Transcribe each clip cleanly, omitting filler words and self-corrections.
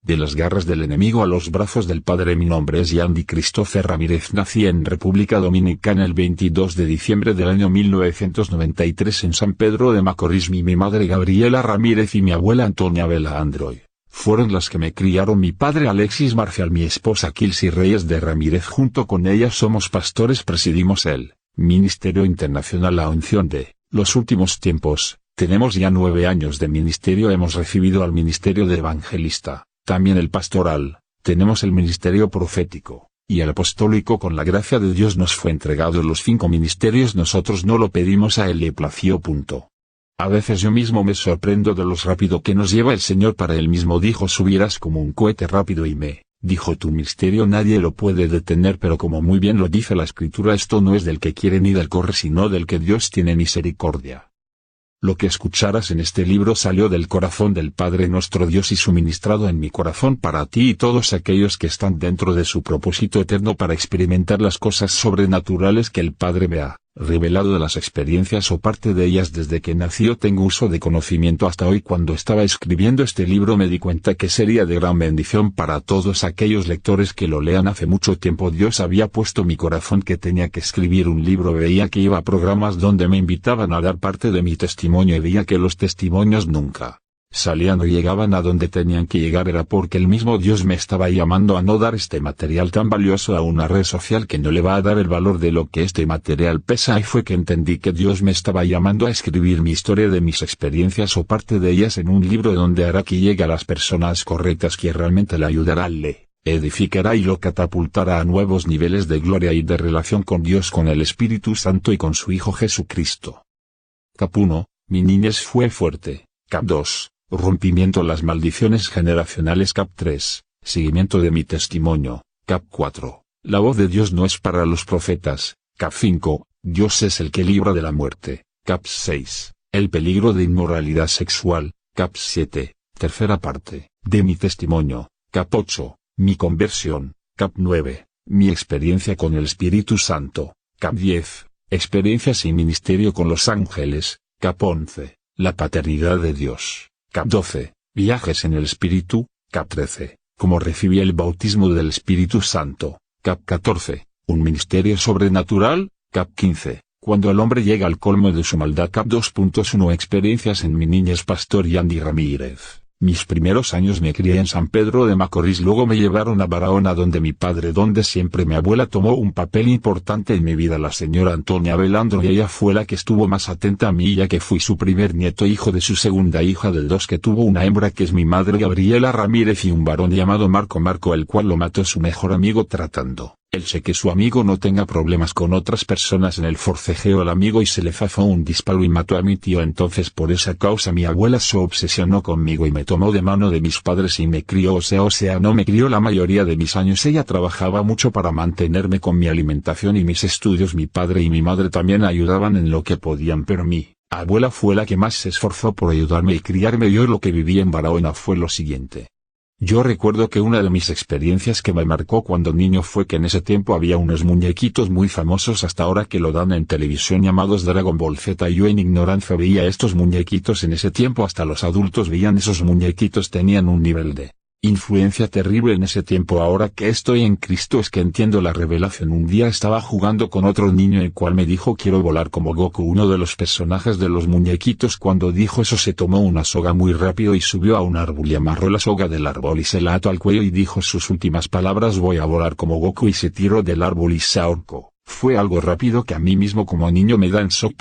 De las garras del enemigo a los brazos del Padre. Mi nombre es Yandy Christopher Ramírez. Nací en República Dominicana el 22 de diciembre del año 1993 en San Pedro de Macorís. Mi madre Gabriela Ramírez y mi abuela Antonia Vela Androy fueron las que me criaron. Mi padre Alexis Marcial, mi esposa Kilsi Reyes de Ramírez. Junto con ellas somos pastores. Presidimos el Ministerio Internacional La Unción de los Últimos Tiempos. Tenemos ya 9 años de ministerio. Hemos recibido al ministerio de evangelista, también el pastoral, tenemos el ministerio profético, y el apostólico. Con la gracia de Dios nos fue entregado los 5 ministerios. Nosotros no lo pedimos, a él le plació. A veces yo mismo me sorprendo de lo rápido que nos lleva el Señor. Para él mismo dijo: subirás como un cohete rápido, y me dijo: tu ministerio nadie lo puede detener. Pero como muy bien lo dice la Escritura, esto no es del que quiere ni del corre, sino del que Dios tiene misericordia. Lo que escucharás en este libro salió del corazón del Padre nuestro Dios y suministrado en mi corazón para ti y todos aquellos que están dentro de su propósito eterno para experimentar las cosas sobrenaturales que el Padre me ha revelado. De las experiencias o parte de ellas desde que nació tengo uso de conocimiento hasta hoy. Cuando estaba escribiendo este libro me di cuenta que sería de gran bendición para todos aquellos lectores que lo lean. Hace mucho tiempo Dios había puesto en mi corazón que tenía que escribir un libro. Veía que iba a programas donde me invitaban a dar parte de mi testimonio y veía que los testimonios nunca salían o llegaban a donde tenían que llegar. Era porque el mismo Dios me estaba llamando a no dar este material tan valioso a una red social que no le va a dar el valor de lo que este material pesa. Y fue que entendí que Dios me estaba llamando a escribir mi historia de mis experiencias o parte de ellas en un libro donde hará que llegue a las personas correctas, que realmente le ayudará, le edificará y lo catapultará a nuevos niveles de gloria y de relación con Dios, con el Espíritu Santo y con su Hijo Jesucristo. Cap 1. Mi niñez fue fuerte. Cap 2. Rompimiento las maldiciones generacionales. Cap 3. Seguimiento de mi testimonio. Cap 4. La voz de Dios no es para los profetas. Cap 5. Dios es el que libra de la muerte. Cap 6. El peligro de inmoralidad sexual. Cap 7. Tercera parte de mi testimonio. Cap 8. Mi conversión. Cap 9. Mi experiencia con el Espíritu Santo. Cap 10. Experiencias y ministerio con los ángeles. Cap 11. La paternidad de Dios. Cap 12. Viajes en el Espíritu. Cap 13. Cómo recibí el bautismo del Espíritu Santo. Cap 14. Un ministerio sobrenatural. Cap 15. Cuando el hombre llega al colmo de su maldad. Cap 2.1. Experiencias en mi niñez. Pastor Yandy Ramírez. Mis primeros años me crié en San Pedro de Macorís. Luego me llevaron a Barahona, donde mi padre, donde siempre mi abuela tomó un papel importante en mi vida, la señora Antonia Vela Androy. Y ella fue la que estuvo más atenta a mí, ya que fui su primer nieto, hijo de su segunda hija del 2, que tuvo una hembra que es mi madre Gabriela Ramírez, y un varón llamado Marco, el cual lo mató su mejor amigo tratando él sé que su amigo no tenga problemas con otras personas. En el forcejeo al amigo y se le zafó un disparo y mató a mi tío. Entonces por esa causa mi abuela se obsesionó conmigo y me tomó de mano de mis padres y me crió, o sea no me crió la mayoría de mis años. Ella trabajaba mucho para mantenerme con mi alimentación y mis estudios. Mi padre y mi madre también ayudaban en lo que podían, pero mi abuela fue la que más se esforzó por ayudarme y criarme. Yo lo que viví en Barahona fue lo siguiente. Yo recuerdo que una de mis experiencias que me marcó cuando niño fue que en ese tiempo había unos muñequitos muy famosos hasta ahora que lo dan en televisión, llamados Dragon Ball Z, y yo en ignorancia veía estos muñequitos. En ese tiempo hasta los adultos veían esos muñequitos, tenían un nivel de influencia terrible en ese tiempo. Ahora que estoy en Cristo es que entiendo la revelación. Un día estaba jugando con otro niño, el cual me dijo: quiero volar como Goku, uno de los personajes de los muñequitos. Cuando dijo eso se tomó una soga muy rápido y subió a un árbol y amarró la soga del árbol y se la ató al cuello y dijo sus últimas palabras: voy a volar como Goku, y se tiró del árbol y se ahorcó. Fue algo rápido que a mí mismo como niño me da en shock.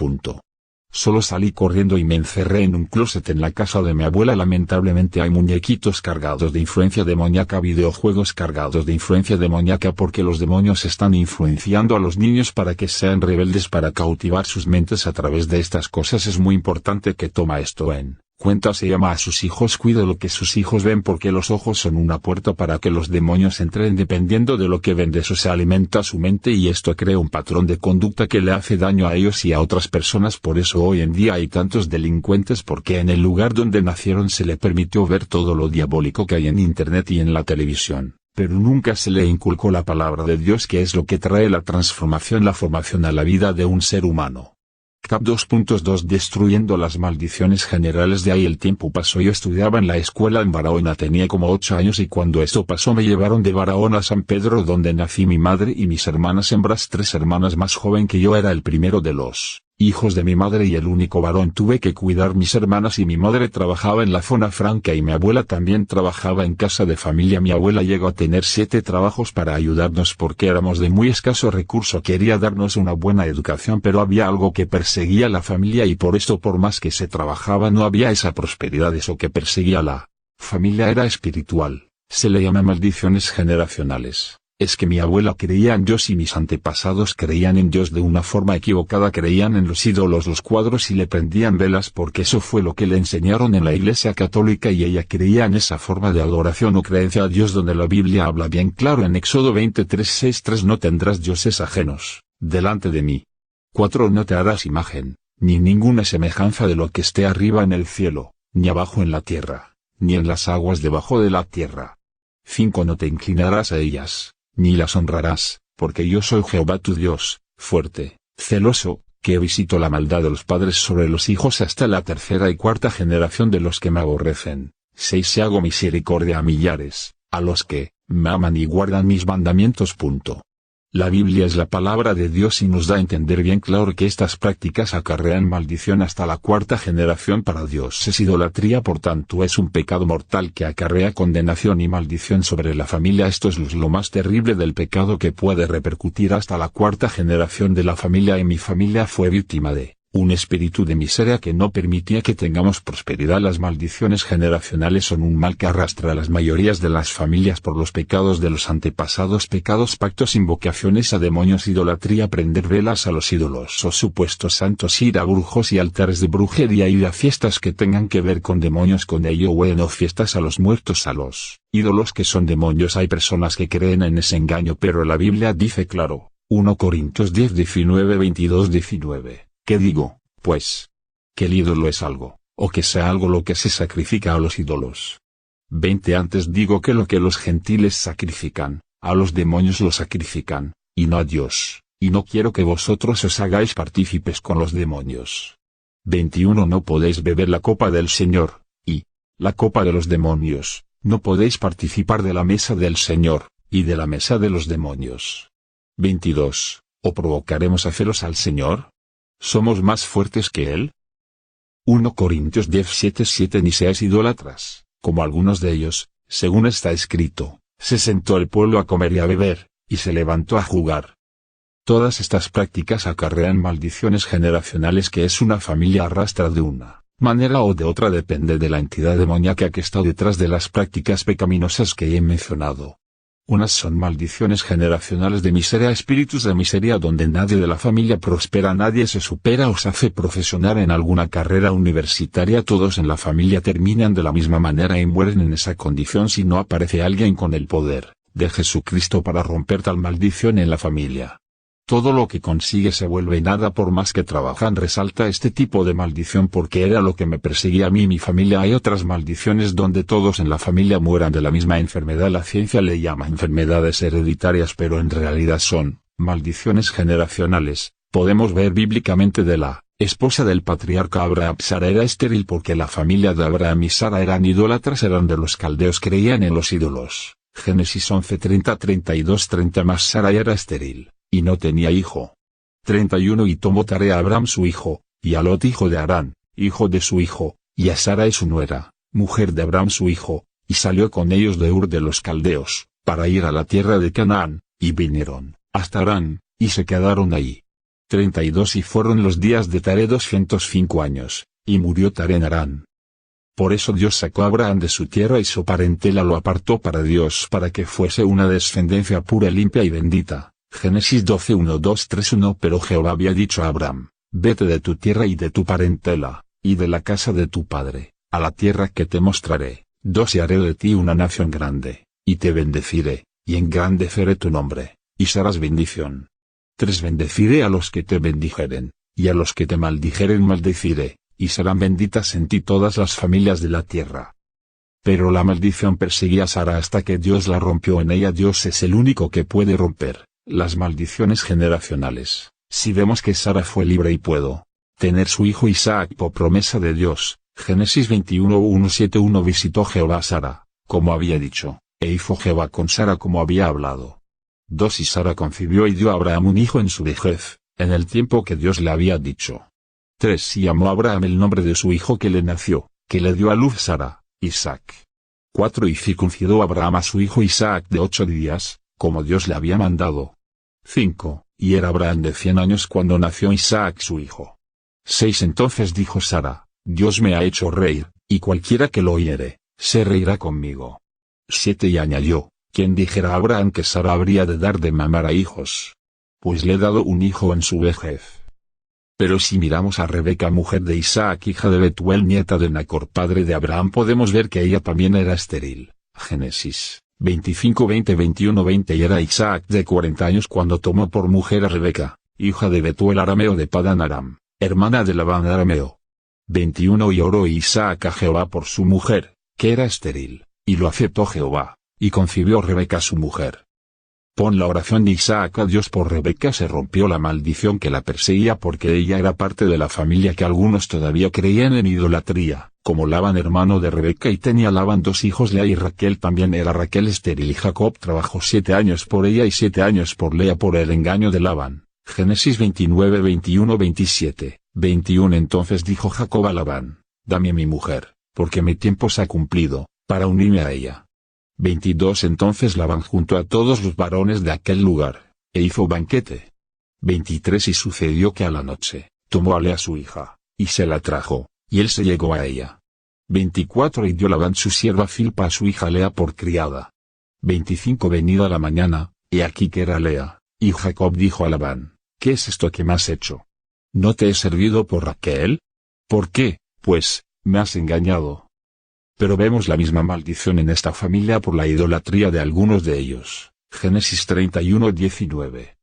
Solo salí corriendo y me encerré en un closet en la casa de mi abuela. Lamentablemente hay muñequitos cargados de influencia demoníaca, videojuegos cargados de influencia demoníaca, porque los demonios están influenciando a los niños para que sean rebeldes, para cautivar sus mentes a través de estas cosas. Es muy importante que toma esto en cuenta. Se llama a sus hijos: cuida lo que sus hijos ven, porque los ojos son una puerta para que los demonios entren. Dependiendo de lo que ven, de eso se alimenta su mente, y esto crea un patrón de conducta que le hace daño a ellos y a otras personas. Por eso hoy en día hay tantos delincuentes, porque en el lugar donde nacieron se le permitió ver todo lo diabólico que hay en internet y en la televisión, pero nunca se le inculcó la palabra de Dios, que es lo que trae la transformación, la formación a la vida de un ser humano. Cap 2.2 Destruyendo las maldiciones generales. De ahí el tiempo pasó. Yo estudiaba en la escuela en Barahona, tenía como 8 años, y cuando esto pasó me llevaron de Barahona a San Pedro, donde nací. Mi madre y mis hermanas hembras, 3 hermanas más joven que yo, era el primero de los hijos de mi madre y el único varón. Tuve que cuidar mis hermanas y mi madre trabajaba en la zona franca y mi abuela también trabajaba en casa de familia. Mi abuela llegó a tener 7 trabajos para ayudarnos porque éramos de muy escaso recurso. Quería darnos una buena educación, pero había algo que perseguía a la familia y por esto, por más que se trabajaba, no había esa prosperidad. Eso que perseguía a la familia era espiritual. Se le llama maldiciones generacionales. Es que mi abuela creía en Dios y mis antepasados creían en Dios de una forma equivocada. Creían en los ídolos, los cuadros, y le prendían velas porque eso fue lo que le enseñaron en la Iglesia Católica, y ella creía en esa forma de adoración o creencia a Dios, donde la Biblia habla bien claro en Éxodo 23:6-3: no tendrás dioses ajenos delante de mí. 4. No te harás imagen, ni ninguna semejanza de lo que esté arriba en el cielo, ni abajo en la tierra, ni en las aguas debajo de la tierra. 5. No te inclinarás a ellas, ni las honrarás, porque yo soy Jehová tu Dios, fuerte, celoso, que visito la maldad de los padres sobre los hijos hasta la 3ª y 4ª generación de los que me aborrecen. 6. Si hago misericordia a millares, a los que me aman y guardan mis mandamientos. La Biblia es la palabra de Dios y nos da a entender bien claro que estas prácticas acarrean maldición hasta la 4ª generación. Para Dios es idolatría, por tanto es un pecado mortal que acarrea condenación y maldición sobre la familia. Esto es lo más terrible del pecado, que puede repercutir hasta la 4ª generación de la familia. Y mi familia fue víctima de un espíritu de miseria que no permitía que tengamos prosperidad. Las maldiciones generacionales son un mal que arrastra a las mayorías de las familias por los pecados de los antepasados: pecados, pactos, invocaciones a demonios, idolatría, prender velas a los ídolos o supuestos santos, ir a brujos y altares de brujería, ir a fiestas que tengan que ver con demonios, con ello bueno, fiestas a los muertos, a los ídolos que son demonios. Hay personas que creen en ese engaño, pero la Biblia dice claro, 1 Corintios 10:19, 22-19. ¿Qué digo, pues? Que el ídolo es algo, o que sea algo lo que se sacrifica a los ídolos. 20. Antes digo que lo que los gentiles sacrifican, a los demonios lo sacrifican, y no a Dios, y no quiero que vosotros os hagáis partícipes con los demonios. 21. No podéis beber la copa del Señor, y la copa de los demonios. No podéis participar de la mesa del Señor, y de la mesa de los demonios. 22. ¿O provocaremos a celos al Señor? ¿Somos más fuertes que Él? 1 Corintios 10:7-7. Ni seáis idólatras, como algunos de ellos, según está escrito, se sentó el pueblo a comer y a beber, y se levantó a jugar. Todas estas prácticas acarrean maldiciones generacionales que es una familia arrastra de una manera o de otra, depende de la entidad demoníaca que está detrás de las prácticas pecaminosas que he mencionado. Unas son maldiciones generacionales de miseria, espíritus de miseria donde nadie de la familia prospera, nadie se supera o se hace profesional en alguna carrera universitaria. Todos en la familia terminan de la misma manera y mueren en esa condición si no aparece alguien con el poder de Jesucristo para romper tal maldición en la familia. Todo lo que consigue se vuelve nada por más que trabajan. Resalta este tipo de maldición porque era lo que me perseguía a mí y mi familia. Hay otras maldiciones donde todos en la familia mueran de la misma enfermedad. La ciencia le llama enfermedades hereditarias, pero en realidad son maldiciones generacionales. Podemos ver bíblicamente de la esposa del patriarca Abraham. Sara era estéril porque la familia de Abraham y Sara eran idólatras, eran de los caldeos, creían en los ídolos. Génesis 11:30-32-30. Mas Sara era estéril y no tenía hijo. 31. Y tomó Tare a Abraham su hijo, y a Lot hijo de Harán, hijo de su hijo, y a Sarai su nuera, mujer de Abraham su hijo, y salió con ellos de Ur de los Caldeos, para ir a la tierra de Canaán, y vinieron hasta Harán, y se quedaron allí. 32. Y fueron los días de Tare 205 años, y murió Tare en Harán. Por eso Dios sacó a Abraham de su tierra y su parentela lo apartó para Dios, para que fuese una descendencia pura, limpia y bendita. Génesis 12:1-2-3-1. Pero Jehová había dicho a Abraham, vete de tu tierra y de tu parentela, y de la casa de tu padre, a la tierra que te mostraré. 2. Y haré de ti una nación grande, y te bendeciré, y engrandeceré tu nombre, y serás bendición. 3. Bendeciré a los que te bendijeren, y a los que te maldijeren maldeciré, y serán benditas en ti todas las familias de la tierra. Pero la maldición perseguía a Sara hasta que Dios la rompió en ella. Dios es el único que puede romper las maldiciones generacionales. Si vemos que Sara fue libre y pudo tener su hijo Isaac por promesa de Dios. Génesis 21:1-7. Visitó Jehová a Sara, como había dicho, e hizo Jehová con Sara como había hablado. 2. Y Sara concibió y dio a Abraham un hijo en su vejez, en el tiempo que Dios le había dicho. 3. Y llamó a Abraham el nombre de su hijo que le nació, que le dio a luz Sara, Isaac. 4. Y circuncidó Abraham a su hijo Isaac de 8 días, como Dios le había mandado. 5. Y era Abraham de 100 años cuando nació Isaac su hijo. 6. Entonces dijo Sara, Dios me ha hecho reír, y cualquiera que lo oyere, se reirá conmigo. 7. Y añadió, ¿quién dijera a Abraham que Sara habría de dar de mamar a hijos? Pues le he dado un hijo en su vejez. Pero si miramos a Rebeca, mujer de Isaac, hija de Betuel, nieta de Nacor, padre de Abraham, podemos ver que ella también era estéril. Génesis 25:20-21-20. Y era Isaac de 40 años cuando tomó por mujer a Rebeca, hija de Betuel arameo de Padan Aram, hermana de Labán arameo. 21. Y oró Isaac a Jehová por su mujer, que era estéril, y lo aceptó Jehová, y concibió Rebeca su mujer. Pon la oración de Isaac a Dios por Rebeca. Se rompió la maldición que la perseguía porque ella era parte de la familia que algunos todavía creían en idolatría, como Labán hermano de Rebeca, y tenía Labán 2 hijos, Lea y Raquel. También era Raquel estéril, y Jacob trabajó 7 años por ella y 7 años por Lea por el engaño de Labán. Génesis 29:21-27. 21. Entonces dijo Jacob a Labán, dame mi mujer, porque mi tiempo se ha cumplido, para unirme a ella. 22. Entonces Labán juntó a todos los varones de aquel lugar, e hizo banquete. 23. Y sucedió que a la noche, tomó a Lea su hija, y se la trajo, y él se llegó a ella. 24. Y dio Labán su sierva Zilpa a su hija Lea por criada. 25. Venida la mañana, he aquí que era Lea, y Jacob dijo a Labán, ¿qué es esto que me has hecho? ¿No te he servido por Raquel? ¿Por qué, pues, me has engañado? Pero vemos la misma maldición en esta familia por la idolatría de algunos de ellos. Génesis 31:19.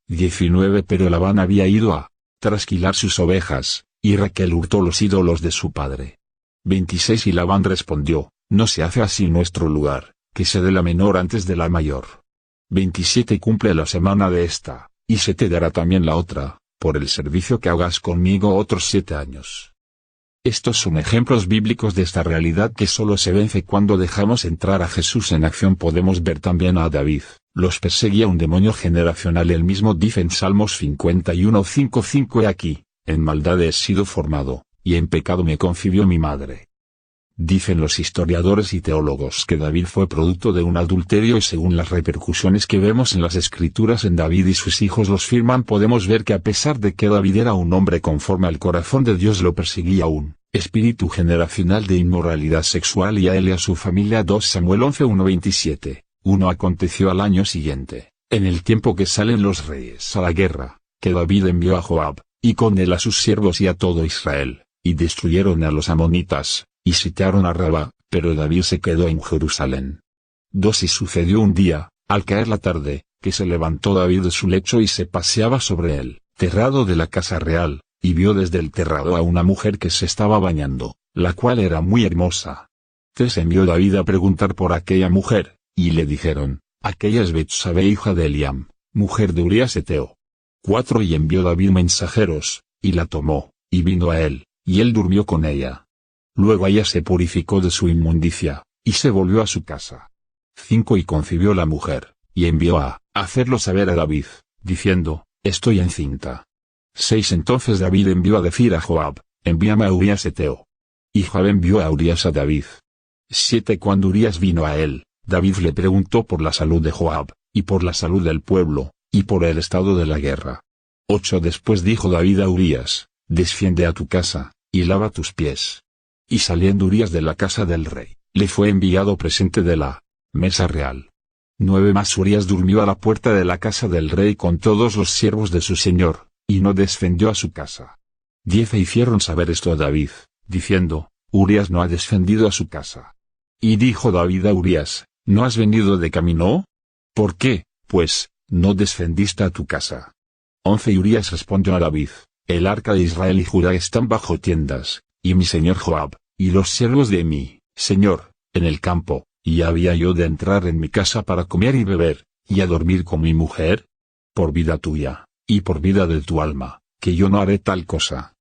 Pero Labán había ido a trasquilar sus ovejas, y Raquel hurtó los ídolos de su padre. 26. Y Labán respondió, no se hace así en nuestro lugar, que se dé la menor antes de la mayor. 27. Cumple la semana de esta, y se te dará también la otra, por el servicio que hagas conmigo otros 7 años. Estos son ejemplos bíblicos de esta realidad que solo se vence cuando dejamos entrar a Jesús en acción. Podemos ver también a David, los perseguía un demonio generacional. Él mismo dice en Salmos 51:5-5: He aquí, en maldad he sido formado, y en pecado me concibió mi madre. Dicen los historiadores y teólogos que David fue producto de un adulterio, y según las repercusiones que vemos en las Escrituras en David y sus hijos los firman, podemos ver que a pesar de que David era un hombre conforme al corazón de Dios, lo perseguía un espíritu generacional de inmoralidad sexual, y a él y a su familia. 2 Samuel 11:1-27. Aconteció al año siguiente, en el tiempo que salen los reyes a la guerra, que David envió a Joab, y con él a sus siervos y a todo Israel, y destruyeron a los amonitas, y sitiaron a Rabá, pero David se quedó en Jerusalén. 2 Y sucedió un día, al caer la tarde, que se levantó David de su lecho y se paseaba sobre el terrado de la casa real, y vio desde el terrado a una mujer que se estaba bañando, la cual era muy hermosa. 3 Envió David a preguntar por aquella mujer, y le dijeron, aquella es Betsabe, hija de Eliam, mujer de Urías Eteo. 4 Y envió David mensajeros, y la tomó, y vino a él, y él durmió con ella. Luego ella se purificó de su inmundicia, y se volvió a su casa. 5 Y concibió la mujer, y envió a hacerlo saber a David, diciendo, estoy encinta. 6 Entonces David envió a decir a Joab, envíame a Urías Eteo. Y Joab envió a Urías a David. 7 Cuando Urías vino a él, David le preguntó por la salud de Joab, y por la salud del pueblo, y por el estado de la guerra. 8 Después dijo David a Urías, desciende a tu casa, y lava tus pies. Y saliendo Urías de la casa del rey, le fue enviado presente de la mesa real. 9 Mas Urías durmió a la puerta de la casa del rey con todos los siervos de su señor, y no descendió a su casa. 10 Hicieron saber esto a David, diciendo, Urías no ha descendido a su casa. Y dijo David a Urías, ¿no has venido de camino? ¿Por qué, pues, no descendiste a tu casa? 11 Y Urías respondió a David, el arca de Israel y Judá están bajo tiendas, y mi señor Joab, y los siervos de mi señor, en el campo, y había yo de entrar en mi casa para comer y beber, y a dormir con mi mujer? Por vida tuya, y por vida de tu alma, que yo no haré tal cosa.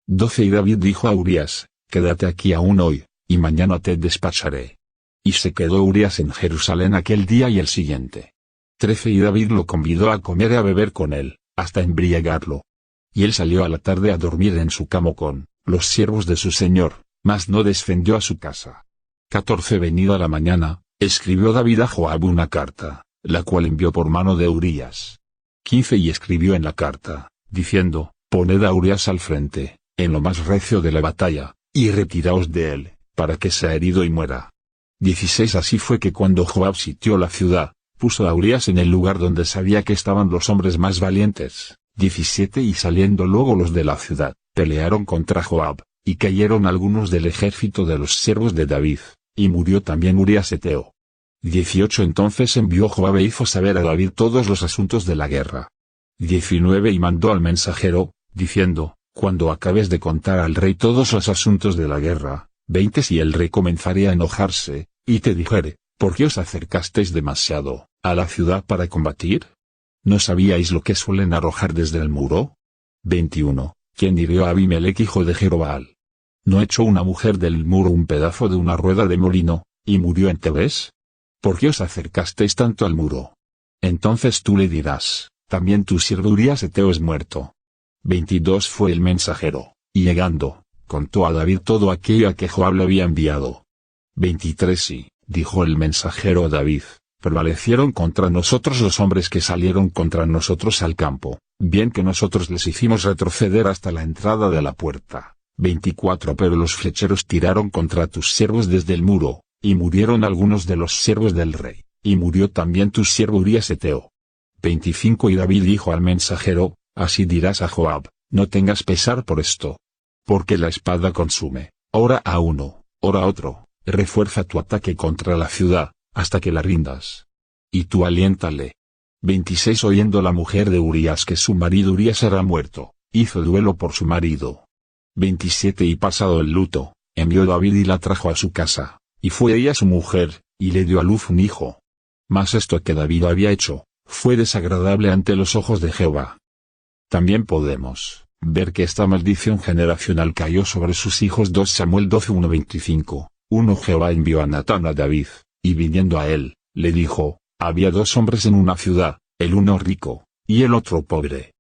12 Y David dijo a Urías, quédate aquí aún hoy, y mañana te despacharé. Y se quedó Urías en Jerusalén aquel día y el siguiente. 13 Y David lo convidó a comer y a beber con él, hasta embriagarlo. Y él salió a la tarde a dormir en su cama con los siervos de su señor, mas no descendió a su casa. 14 Venida la mañana, escribió David a Joab una carta, la cual envió por mano de Urías. 15 Y escribió en la carta, diciendo, poned a Urías al frente, en lo más recio de la batalla, y retiraos de él, para que sea herido y muera. 16 Así fue que cuando Joab sitió la ciudad, puso a Urías en el lugar donde sabía que estaban los hombres más valientes. 17 Y saliendo luego los de la ciudad, pelearon contra Joab, y cayeron algunos del ejército de los siervos de David, y murió también Urías heteo. 18 Entonces envió Joab e hizo saber a David todos los asuntos de la guerra. 19 Y mandó al mensajero, diciendo, cuando acabes de contar al rey todos los asuntos de la guerra, 20 Si el rey comenzare a enojarse, y te dijere, ¿por qué os acercasteis demasiado a la ciudad para combatir? ¿No sabíais lo que suelen arrojar desde el muro? 21 ¿Quién hirió a Abimelech hijo de Jerobbaal? ¿No echó una mujer del muro un pedazo de una rueda de molino, y murió en Tebes? ¿Por qué os acercasteis tanto al muro? Entonces tú le dirás, también tu siervo Urías heteo es muerto. 22 Fue el mensajero, y llegando, contó a David todo aquello a que Joab le había enviado. 23 Y, dijo el mensajero a David, prevalecieron contra nosotros los hombres que salieron contra nosotros al campo, bien que nosotros les hicimos retroceder hasta la entrada de la puerta. 24 Pero los flecheros tiraron contra tus siervos desde el muro, y murieron algunos de los siervos del rey, y murió también tu siervo Urías heteo. 25 Y David dijo al mensajero, así dirás a Joab, no tengas pesar por esto. Porque la espada consume, ora a uno, ora a otro, refuerza tu ataque contra la ciudad, hasta que la rindas. Y tú aliéntale. 26 Oyendo la mujer de Urías que su marido Urías era muerto, hizo duelo por su marido. 27 Y pasado el luto, envió David y la trajo a su casa, y fue ella su mujer, y le dio a luz un hijo. Mas esto que David había hecho, fue desagradable ante los ojos de Jehová. También podemos ver que esta maldición generacional cayó sobre sus hijos. 2 Samuel 12:1-25. 1 Jehová envió a Natán a David, y viniendo a él, le dijo, había dos hombres en una ciudad, el uno rico, y el otro pobre.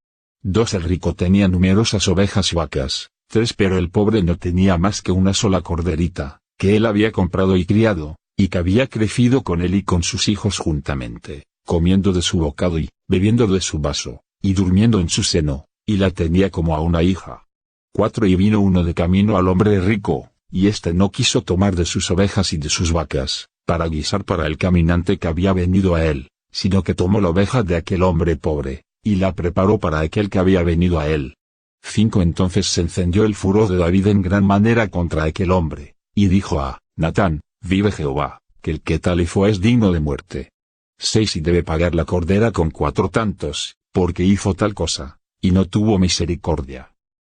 2 El rico tenía numerosas ovejas y vacas, 3 Pero el pobre no tenía más que una sola corderita, que él había comprado y criado, y que había crecido con él y con sus hijos juntamente, comiendo de su bocado y bebiendo de su vaso, y durmiendo en su seno, y la tenía como a una hija. 4 Y vino uno de camino al hombre rico, y éste no quiso tomar de sus ovejas y de sus vacas, para guisar para el caminante que había venido a él, sino que tomó la oveja de aquel hombre pobre, y la preparó para aquel que había venido a él. 5 Entonces se encendió el furor de David en gran manera contra aquel hombre, y dijo a Natán, vive Jehová, que el que tal hizo es digno de muerte. 6 Y debe pagar la cordera con 4 tantos, porque hizo tal cosa, y no tuvo misericordia.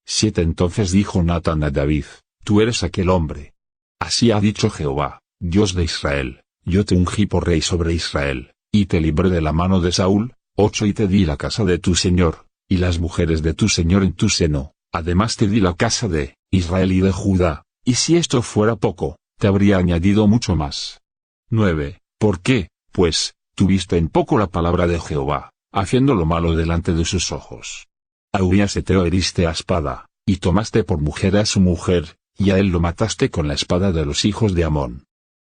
7 Entonces dijo Natán a David, tú eres aquel hombre. Así ha dicho Jehová, Dios de Israel, yo te ungí por rey sobre Israel, y te libré de la mano de Saúl. 8 Y te di la casa de tu señor, y las mujeres de tu señor en tu seno, además te di la casa de Israel y de Judá, y si esto fuera poco, te habría añadido mucho más. 9 ¿Por qué, pues, tuviste en poco la palabra de Jehová, haciendo lo malo delante de sus ojos? A Urías heteo heriste a espada, y tomaste por mujer a su mujer, y a él lo mataste con la espada de los hijos de Amón.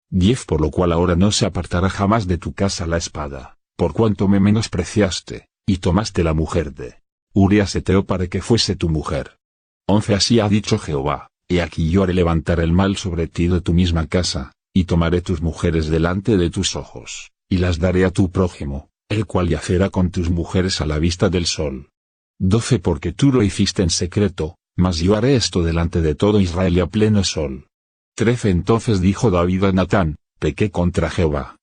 10 Por lo cual ahora no se apartará jamás de tu casa la espada, por cuanto me menospreciaste, y tomaste la mujer de Urías heteo para que fuese tu mujer. 11 Así ha dicho Jehová, he aquí yo haré levantar el mal sobre ti de tu misma casa, y tomaré tus mujeres delante de tus ojos, y las daré a tu prójimo, el cual yacerá con tus mujeres a la vista del sol. 12 Porque tú lo hiciste en secreto, mas yo haré esto delante de todo Israel y a pleno sol. 13 Entonces dijo David a Natán, pequé contra Jehová.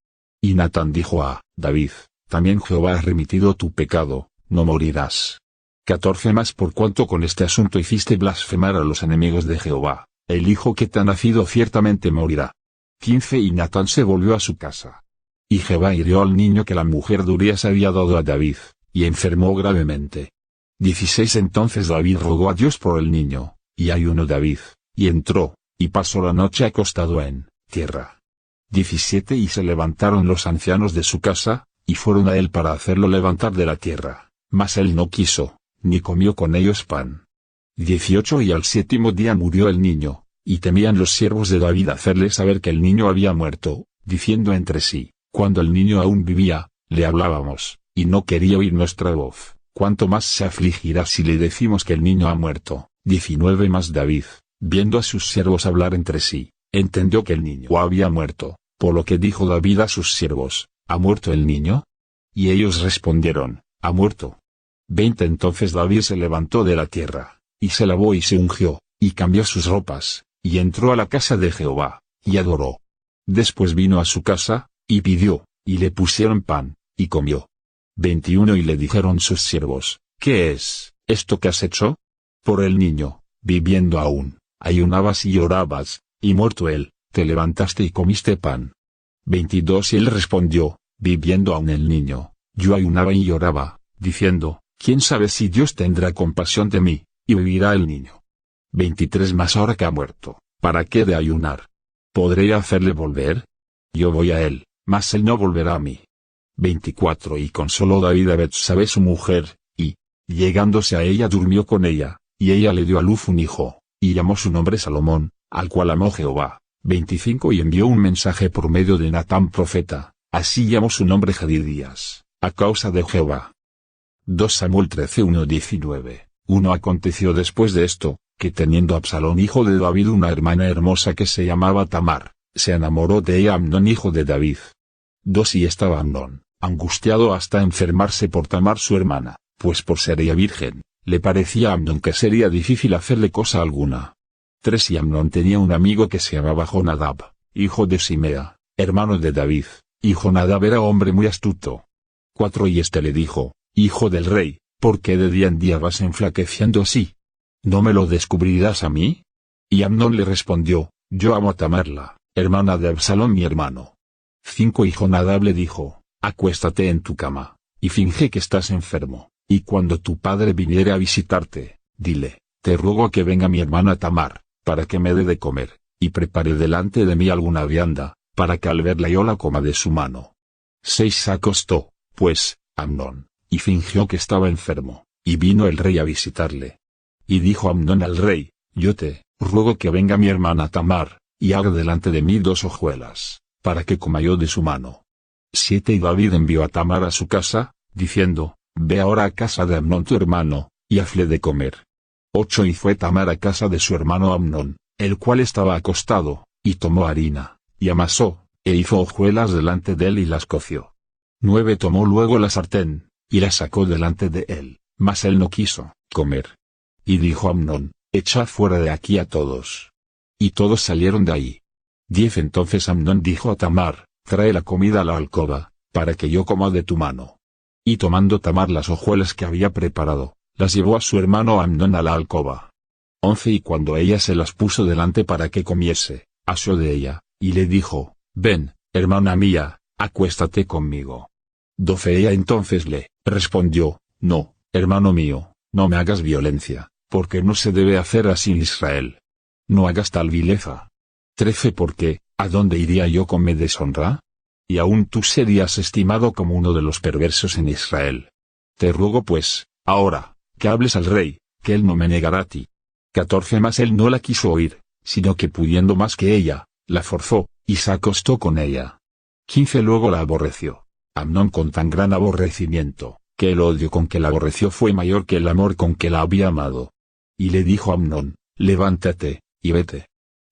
Y Natán dijo a David, también Jehová ha remitido tu pecado, no morirás. 14 Mas por cuanto con este asunto hiciste blasfemar a los enemigos de Jehová, el hijo que te ha nacido ciertamente morirá. 15 Y Natán se volvió a su casa. Y Jehová hirió al niño que la mujer de Urías había dado a David, y enfermó gravemente. 16 Entonces David rogó a Dios por el niño, y ayunó David, y entró, y pasó la noche acostado en tierra. 17 Y se levantaron los ancianos de su casa, y fueron a él para hacerlo levantar de la tierra, mas él no quiso, ni comió con ellos pan. 18 Y al 7º día murió el niño, y temían los siervos de David hacerle saber que el niño había muerto, diciendo entre sí, cuando el niño aún vivía, le hablábamos, y no quería oír nuestra voz, cuánto más se afligirá si le decimos que el niño ha muerto. 19 Mas David, viendo a sus siervos hablar entre sí, entendió que el niño había muerto, por lo que dijo David a sus siervos, ¿ha muerto el niño? Y ellos respondieron, ha muerto. 20 Entonces David se levantó de la tierra, y se lavó y se ungió, y cambió sus ropas, y entró a la casa de Jehová, y adoró. Después vino a su casa, y pidió, y le pusieron pan, y comió. 21 Y le dijeron sus siervos, ¿qué es esto que has hecho? Por el niño, viviendo aún, ayunabas y llorabas, y muerto él, te levantaste y comiste pan. 22 Y él respondió, viviendo aún el niño, yo ayunaba y lloraba, diciendo, ¿quién sabe si Dios tendrá compasión de mí, y vivirá el niño? 23 Mas ahora que ha muerto, ¿para qué de ayunar? ¿Podré hacerle volver? Yo voy a él, mas él no volverá a mí. 24 Y consoló David a Betsabé su mujer, y, llegándose a ella durmió con ella, y ella le dio a luz un hijo, y llamó su nombre Salomón, al cual amó Jehová. 25 Y envió un mensaje por medio de Natán profeta, así llamó su nombre Jedidías, a causa de Jehová. 2 Samuel 13:1-19. Aconteció después de esto, que teniendo Absalón hijo de David una hermana hermosa que se llamaba Tamar, se enamoró de ella Amnón hijo de David. 2 Y estaba Amnón, angustiado hasta enfermarse por Tamar su hermana, pues por ser ella virgen, le parecía a Amnón que sería difícil hacerle cosa alguna. 3 Y Amnón tenía un amigo que se llamaba Jonadab, hijo de Simea, hermano de David, y Jonadab era hombre muy astuto. 4 Y este le dijo, hijo del rey, ¿por qué de día en día vas enflaqueciendo así? ¿No me lo descubrirás a mí? Y Amnón le respondió, yo amo a Tamarla, hermana de Absalón mi hermano. 5 Y Jonadab le dijo, acuéstate en tu cama, y finge que estás enfermo, y cuando tu padre viniere a visitarte, dile, te ruego que venga mi hermana Tamar, para que me dé de comer, y prepare delante de mí alguna vianda, para que al verla yo la coma de su mano. 6 Se acostó, pues, Amnón, y fingió que estaba enfermo, y vino el rey a visitarle. Y dijo Amnón al rey, yo te ruego que venga mi hermana Tamar, y haga delante de mí 2 hojuelas, para que coma yo de su mano. 7 Y David envió a Tamar a su casa, diciendo, ve ahora a casa de Amnón tu hermano, y hazle de comer. 8 Y fue Tamar a casa de su hermano Amnón, el cual estaba acostado, y tomó harina, y amasó, e hizo hojuelas delante de él y las coció. 9 Tomó luego la sartén, y la sacó delante de él, mas él no quiso comer. Y dijo Amnón, echad fuera de aquí a todos. Y todos salieron de ahí. 10 Entonces Amnón dijo a Tamar, trae la comida a la alcoba, para que yo coma de tu mano. Y tomando Tamar las hojuelas que había preparado, las llevó a su hermano Amnón a la alcoba. 11 Y cuando ella se las puso delante para que comiese, asió de ella, y le dijo, ven, hermana mía, acuéstate conmigo. 12 Ella entonces le respondió, no, hermano mío, no me hagas violencia, porque no se debe hacer así en Israel. No hagas tal vileza. 13 Porque, ¿a dónde iría yo con mi deshonra? Y aún tú serías estimado como uno de los perversos en Israel. Te ruego pues, ahora, que hables al rey, que él no me negará a ti. 14 Mas él no la quiso oír, sino que pudiendo más que ella, la forzó, y se acostó con ella. 15 Luego la aborreció, Amnón con tan gran aborrecimiento, que el odio con que la aborreció fue mayor que el amor con que la había amado. Y le dijo a Amnón, levántate, y vete.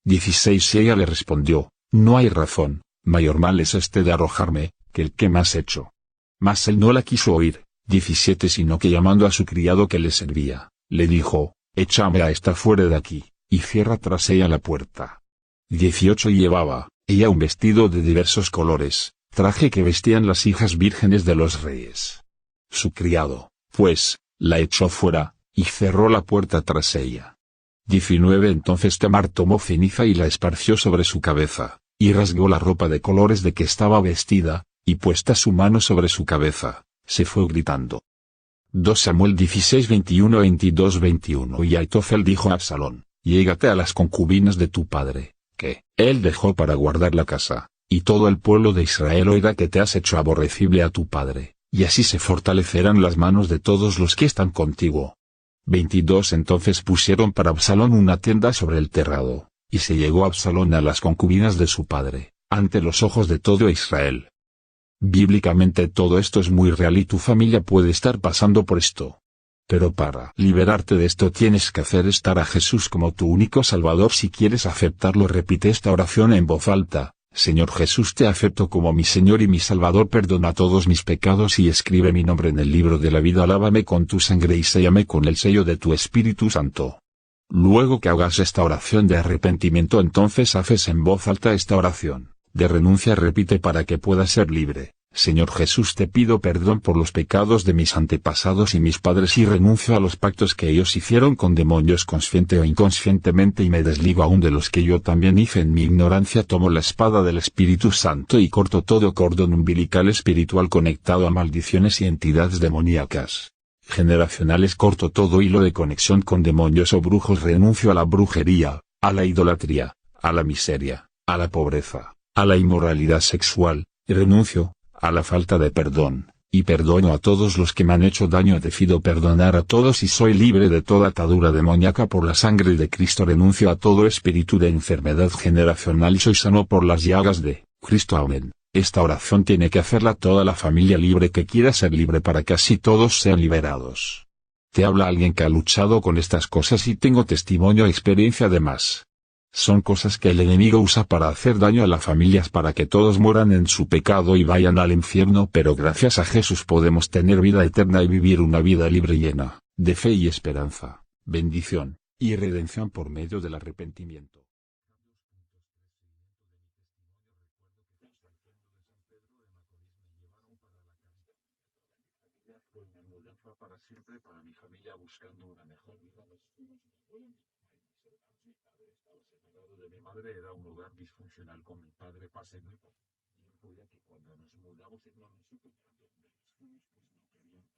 16 Y ella le respondió, no hay razón, mayor mal es este de arrojarme, que el que me has hecho. Mas él no la quiso oír. 17 Sino que llamando a su criado que le servía, le dijo, échame a esta fuera de aquí, y cierra tras ella la puerta. 18 Y llevaba ella un vestido de diversos colores, traje que vestían las hijas vírgenes de los reyes. Su criado, pues, la echó fuera, y cerró la puerta tras ella. 19 Entonces Tamar tomó ceniza y la esparció sobre su cabeza, y rasgó la ropa de colores de que estaba vestida, y puesta su mano sobre su cabeza, se fue gritando. 2 Samuel 16:21-22-21 Y Aitofel dijo a Absalón, llégate a las concubinas de tu padre, que él dejó para guardar la casa, y todo el pueblo de Israel oirá que te has hecho aborrecible a tu padre, y así se fortalecerán las manos de todos los que están contigo. 22 Entonces pusieron para Absalón una tienda sobre el terrado, y se llegó Absalón a las concubinas de su padre, ante los ojos de todo Israel. Bíblicamente todo esto es muy real y tu familia puede estar pasando por esto. Pero para liberarte de esto tienes que hacer estar a Jesús como tu único Salvador. Si quieres aceptarlo, repite esta oración en voz alta: Señor Jesús, te acepto como mi Señor y mi Salvador, perdona todos mis pecados y escribe mi nombre en el libro de la vida, lávame con tu sangre y séllame con el sello de tu Espíritu Santo. Luego que hagas esta oración de arrepentimiento, entonces haces en voz alta esta oración de renuncia. Repite para que puedas ser libre: Señor Jesús, te pido perdón por los pecados de mis antepasados y mis padres y renuncio a los pactos que ellos hicieron con demonios consciente o inconscientemente y me desligo aún de los que yo también hice en mi ignorancia. Tomo la espada del Espíritu Santo y corto todo cordón umbilical espiritual conectado a maldiciones y entidades demoníacas generacionales. Corto todo hilo de conexión con demonios o brujos. Renuncio a la brujería, a la idolatría, a la miseria, a la pobreza, a la inmoralidad sexual, y renuncio a la falta de perdón, y perdono a todos los que me han hecho daño. Decido perdonar a todos y soy libre de toda atadura demoníaca por la sangre de Cristo. Renuncio a todo espíritu de enfermedad generacional y soy sano por las llagas de Cristo. Amén. Esta oración tiene que hacerla toda la familia libre que quiera ser libre para que así todos sean liberados. Te habla alguien que ha luchado con estas cosas y tengo testimonio e experiencia además. Son cosas que el enemigo usa para hacer daño a las familias, para que todos mueran en su pecado y vayan al infierno, pero gracias a Jesús podemos tener vida eterna y vivir una vida libre llena de fe y esperanza, bendición y redención por medio del arrepentimiento. Para siempre, para mi familia, buscando una mejor vida. De mi madre era un hogar disfuncional con mi padre. Pasé muy poco tiempo, ya que cuando nos mudamos en una municipio pues no querían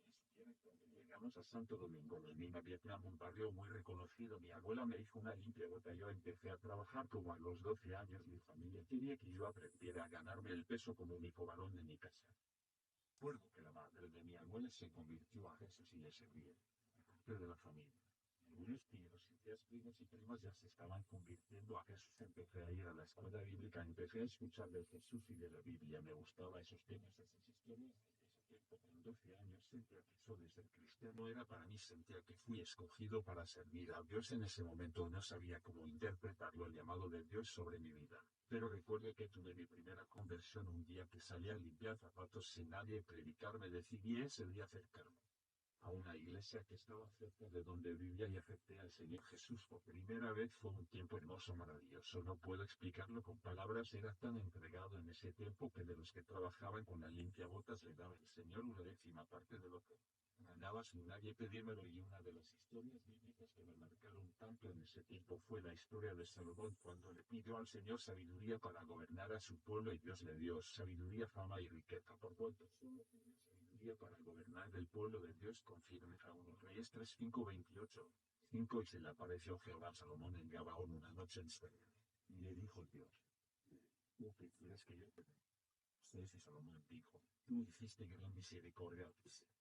que supiera. Cuando llegamos a Santo Domingo de Lima, Vietnam, un barrio muy reconocido, mi abuela me hizo una limpia gota. Yo empecé a trabajar como a los 12 años. Mi familia quería que yo aprendiera a ganarme el peso como único varón de mi casa. Recuerdo que la madre de mi abuela se convirtió a Jesús y le servía, aparte de la familia. Algunos tíos y tías, primos y primas ya se estaban convirtiendo a Jesús. Empecé a ir a la escuela bíblica, empecé a escuchar de Jesús y de la Biblia. Me gustaba esos temas, esas historias. Desde ese tiempo, con 12 años, sentía que eso de ser cristiano era para mí. Sentía que fui escogido para servir a Dios. En ese momento no sabía cómo interpretarlo, el llamado de Dios sobre mi vida. Pero recuerdo que tuve mi primera conversión un día que salí a limpiar zapatos sin nadie predicar. Me decidí ese día acercarme a una iglesia que estaba cerca de donde vivía y acepté al Señor Jesús por primera vez. Fue un tiempo hermoso, maravilloso. No puedo explicarlo con palabras. Era tan entregado en ese tiempo que de los que trabajaban con la limpiabotas le daba al Señor una décima parte de lo que ganaba sin nadie pedírmelo. Y una de las historias bíblicas que me marcaron tanto en ese tiempo fue la historia de Salomón, cuando le pidió al Señor sabiduría para gobernar a su pueblo, y Dios le dio sabiduría, fama y riqueza. Por cuanto solo tenía sabiduría para gobernar el pueblo de Dios con firmeza. 1 Reyes 3:5-28. 5 Y se le apareció Jehová a Salomón en Gabaón una noche en sueño. Y le dijo Dios: ¿tú qué quieres que yo te dé? 6 Y Salomón dijo: tú hiciste gran misericordia a tu siervo.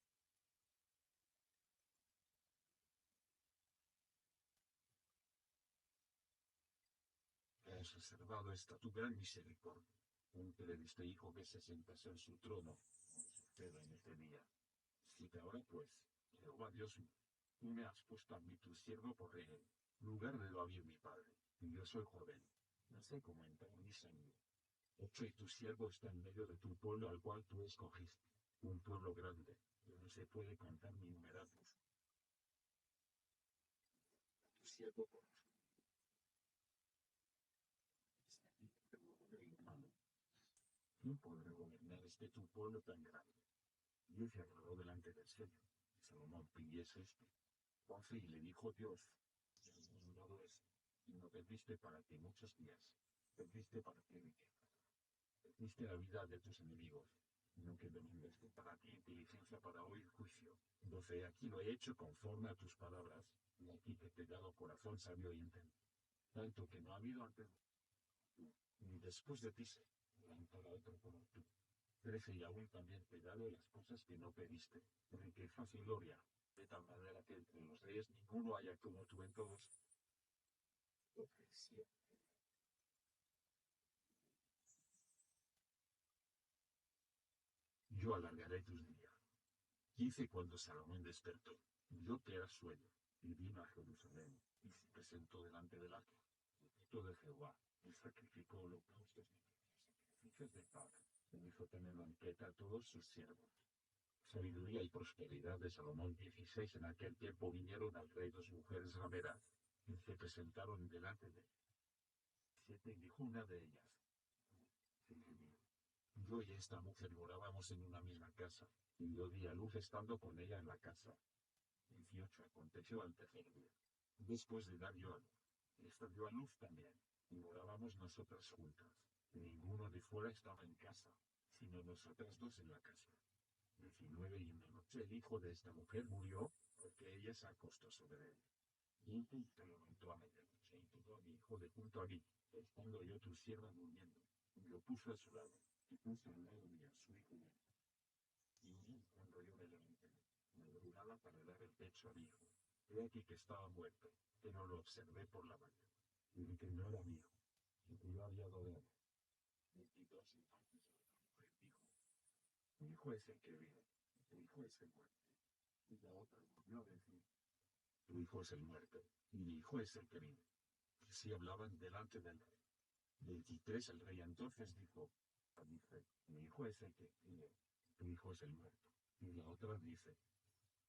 Has reservado esta tu gran misericordia. Aunque le diste hijo que se sentase en su trono, suceda en este día. Si ahora pues, Jehová Dios mío, tú me has puesto a mí tu siervo por rey, en lugar de David mi padre, y yo soy joven, no sé cómo entrar mi sangre. 8 Y tu siervo está en medio de tu pueblo al cual tú escogiste, un pueblo grande, que no se puede contar ni numerarlos. Tu siervo por ¿quién podrá gobernar tu pueblo tan grande? Y se agarró delante del Señor. Y Salomón pidiese esto. 11 Y le dijo Dios: ya has mandado esto, y no perdiste para ti muchos días, perdiste para ti riqueza, perdiste la vida de tus enemigos, no que demandaste para ti inteligencia para oír juicio. 12 Aquí lo he hecho conforme a tus palabras. Y aquí que te he dado corazón sabio y entendido, tanto que no ha habido antes ni después de ti se para otro como tú. 13 y aún también te he dado las cosas que no pediste, riquezas y gloria, de tal manera que entre los reyes ninguno haya como tú en todos. Yo alargaré tus días. 15 cuando Salomón despertó, vio que era sueño, y vino a Jerusalén, y se presentó delante del arca, el pacto de Jehová, y sacrificó holocaustos y sacrificios de paz, y hizo tener banquete a todos sus siervos. Sabiduría y prosperidad de Salomón 16. En aquel tiempo vinieron al rey dos mujeres rameras, y se presentaron delante de él. 7 y dijo una de ellas: Señor mío, yo y esta mujer morábamos en una misma casa, y yo di a luz estando con ella en la casa. 18 Aconteció al tercer día, después de dar yo a luz, esta dio a luz también, y morábamos nosotras juntas. Ninguno de fuera estaba en casa, sino nosotras dos en la casa. 19 Y una noche el hijo de esta mujer murió, porque ella se acostó sobre él. Y se levantó a medianoche y tomó a mi hijo de junto a mí, estando yo tu sierva durmiendo, y lo puso a su lado, y puso al lado mío a su hijo. Y cuando yo me levanté, madrugada para dar el pecho a mi hijo, he aquí que estaba muerto, que no lo observé por la mañana, y que no era mío, y que yo había dado. 22 Entonces la mujer dijo: mi hijo es el que vive, tu hijo es el muerto. Y la otra volvió a decir: tu hijo es el muerto, y mi hijo es el que vive. Y así hablaban delante del rey. 23 El rey entonces dijo: dice, mi hijo es el que vive, tu hijo es el muerto. Y la otra dice: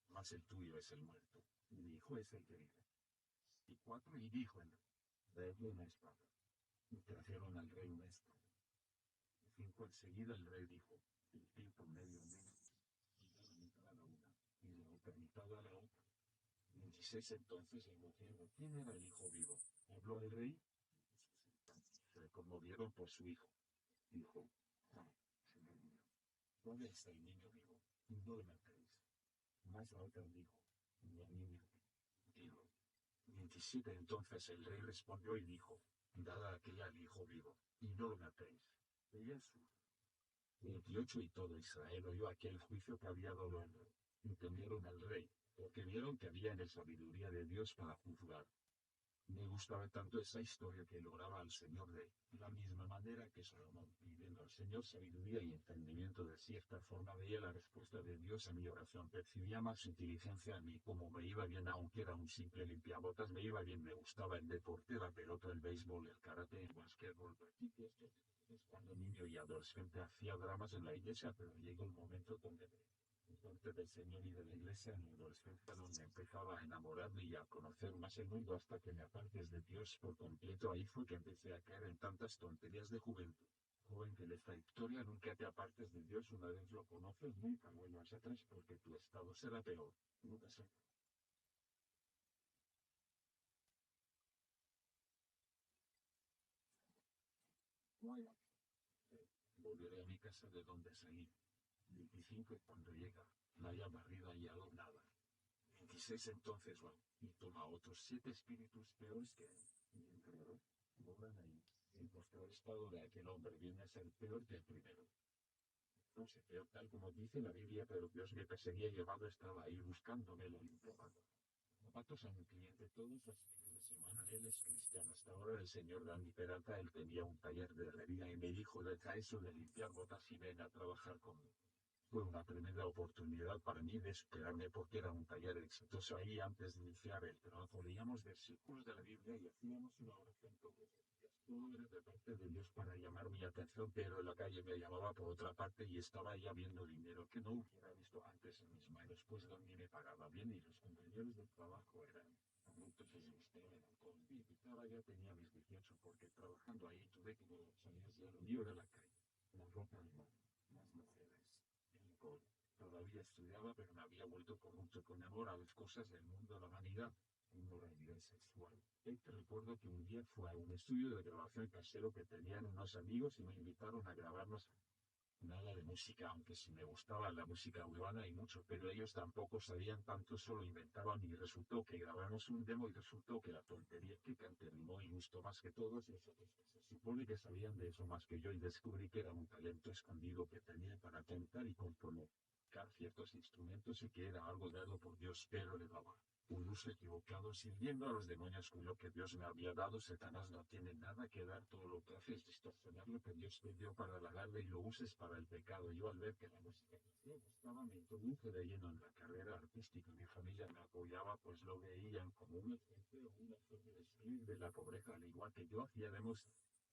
mas el tuyo es el muerto, y mi hijo es el que vive. Y 4 Y dijo el rey: una espada. Y trajeron al rey una espada. 5 Enseguida el rey dijo: el tiempo medio menos, y la mitad a la una, y la otra mitad a la otra. 26 Entonces el mujer: ¿quién era el hijo vivo? Habló el rey. Se conmovieron por su hijo. Dijo: ah, señor mío, ¿dónde está el niño vivo? No lo matéis. Mas la otra dijo: la niña. Digo: 27 Entonces el rey respondió y dijo: dad a aquella al hijo vivo, y no lo matéis. Ella es su. 28 Y todo Israel oyó aquel juicio que había dado el rey. Y temieron al rey, porque vieron que había en él sabiduría de Dios para juzgar. Me gustaba tanto esa historia que lograba al Señor de la misma manera que Salomón, pidiendo al Señor sabiduría y entendimiento. De cierta forma veía la respuesta de Dios a mi oración, percibía más inteligencia en mí, como me iba bien, aunque era un simple limpiabotas, me iba bien, me gustaba el deporte, la pelota, el béisbol, el karate, el basquetbol, practiqué esto. Cuando niño y adolescente hacía dramas en la iglesia, pero llegó el momento donde parte del Señor y de la iglesia en la adolescencia, donde empezaba a enamorarme y a conocer más el mundo hasta que me apartes de Dios por completo. Ahí fue que empecé a caer en tantas tonterías de juventud. Joven, que esta historia: nunca te apartes de Dios. Una vez lo conoces, nunca vuelvas atrás, porque tu estado será peor. Nunca se. Volveré a mi casa de donde salí. 25 Cuando llega, la haya barrida y adornada. 26 Entonces va, y toma otros 7 espíritus peores que él, y entre moran ahí. El posterior estado de aquel hombre viene a ser peor que el primero. No sé, peor tal como dice la Biblia, pero Dios me perseguía y llevado estaba ahí buscándome, lo limpiaba. Zapatos a mi cliente todos los fines de semana. Él es cristiano. Hasta ahora el señor Danny Peralta, él tenía un taller de herrería y me dijo: deja eso de limpiar botas y ven a trabajar conmigo. Fue una tremenda oportunidad para mí de superarme, porque era un taller exitoso ahí. Antes de iniciar el trabajo leíamos versículos de la Biblia y hacíamos una oración todos los días. Todo era de parte de Dios para llamar mi atención, pero en la calle me llamaba por otra parte y estaba ya viendo dinero que no hubiera visto antes en mis manos, pues donde me pagaba bien y los compañeros de trabajo eran adultos y gustaban el alcohol. Y estaba, ya tenía mis 18, porque trabajando ahí tuve que salir de lo mío de la calle. La ropa de las mujeres. Todavía estudiaba, pero me había vuelto corrupto con amor a las cosas del mundo, a la vanidad, inmoralidad sexual. Te recuerdo que un día fue a un estudio de grabación casero que tenían unos amigos y me invitaron a grabarnos. Nada de música, aunque sí me gustaba la música urbana y mucho, pero ellos tampoco sabían tanto, solo inventaban y resultó que grabamos un demo y resultó que la tontería que canté rimó y gustó más que todos los otros que se supone que sabían de eso más que yo y descubrí que era un talento escondido que tenía para cantar y componer ciertos instrumentos y que era algo dado por Dios, pero le daba un uso equivocado sirviendo a los demonios con lo que Dios me había dado. Satanás no tiene nada que dar, todo lo que hace es distorsionar lo que Dios te dio para halagarle y lo uses para el pecado. Yo al ver que la música me gustaba me introduje de lleno en la carrera artística. Mi familia me apoyaba pues lo veían como un ejemplo, una forma de salir de la pobreza, al igual que yo hacía demos.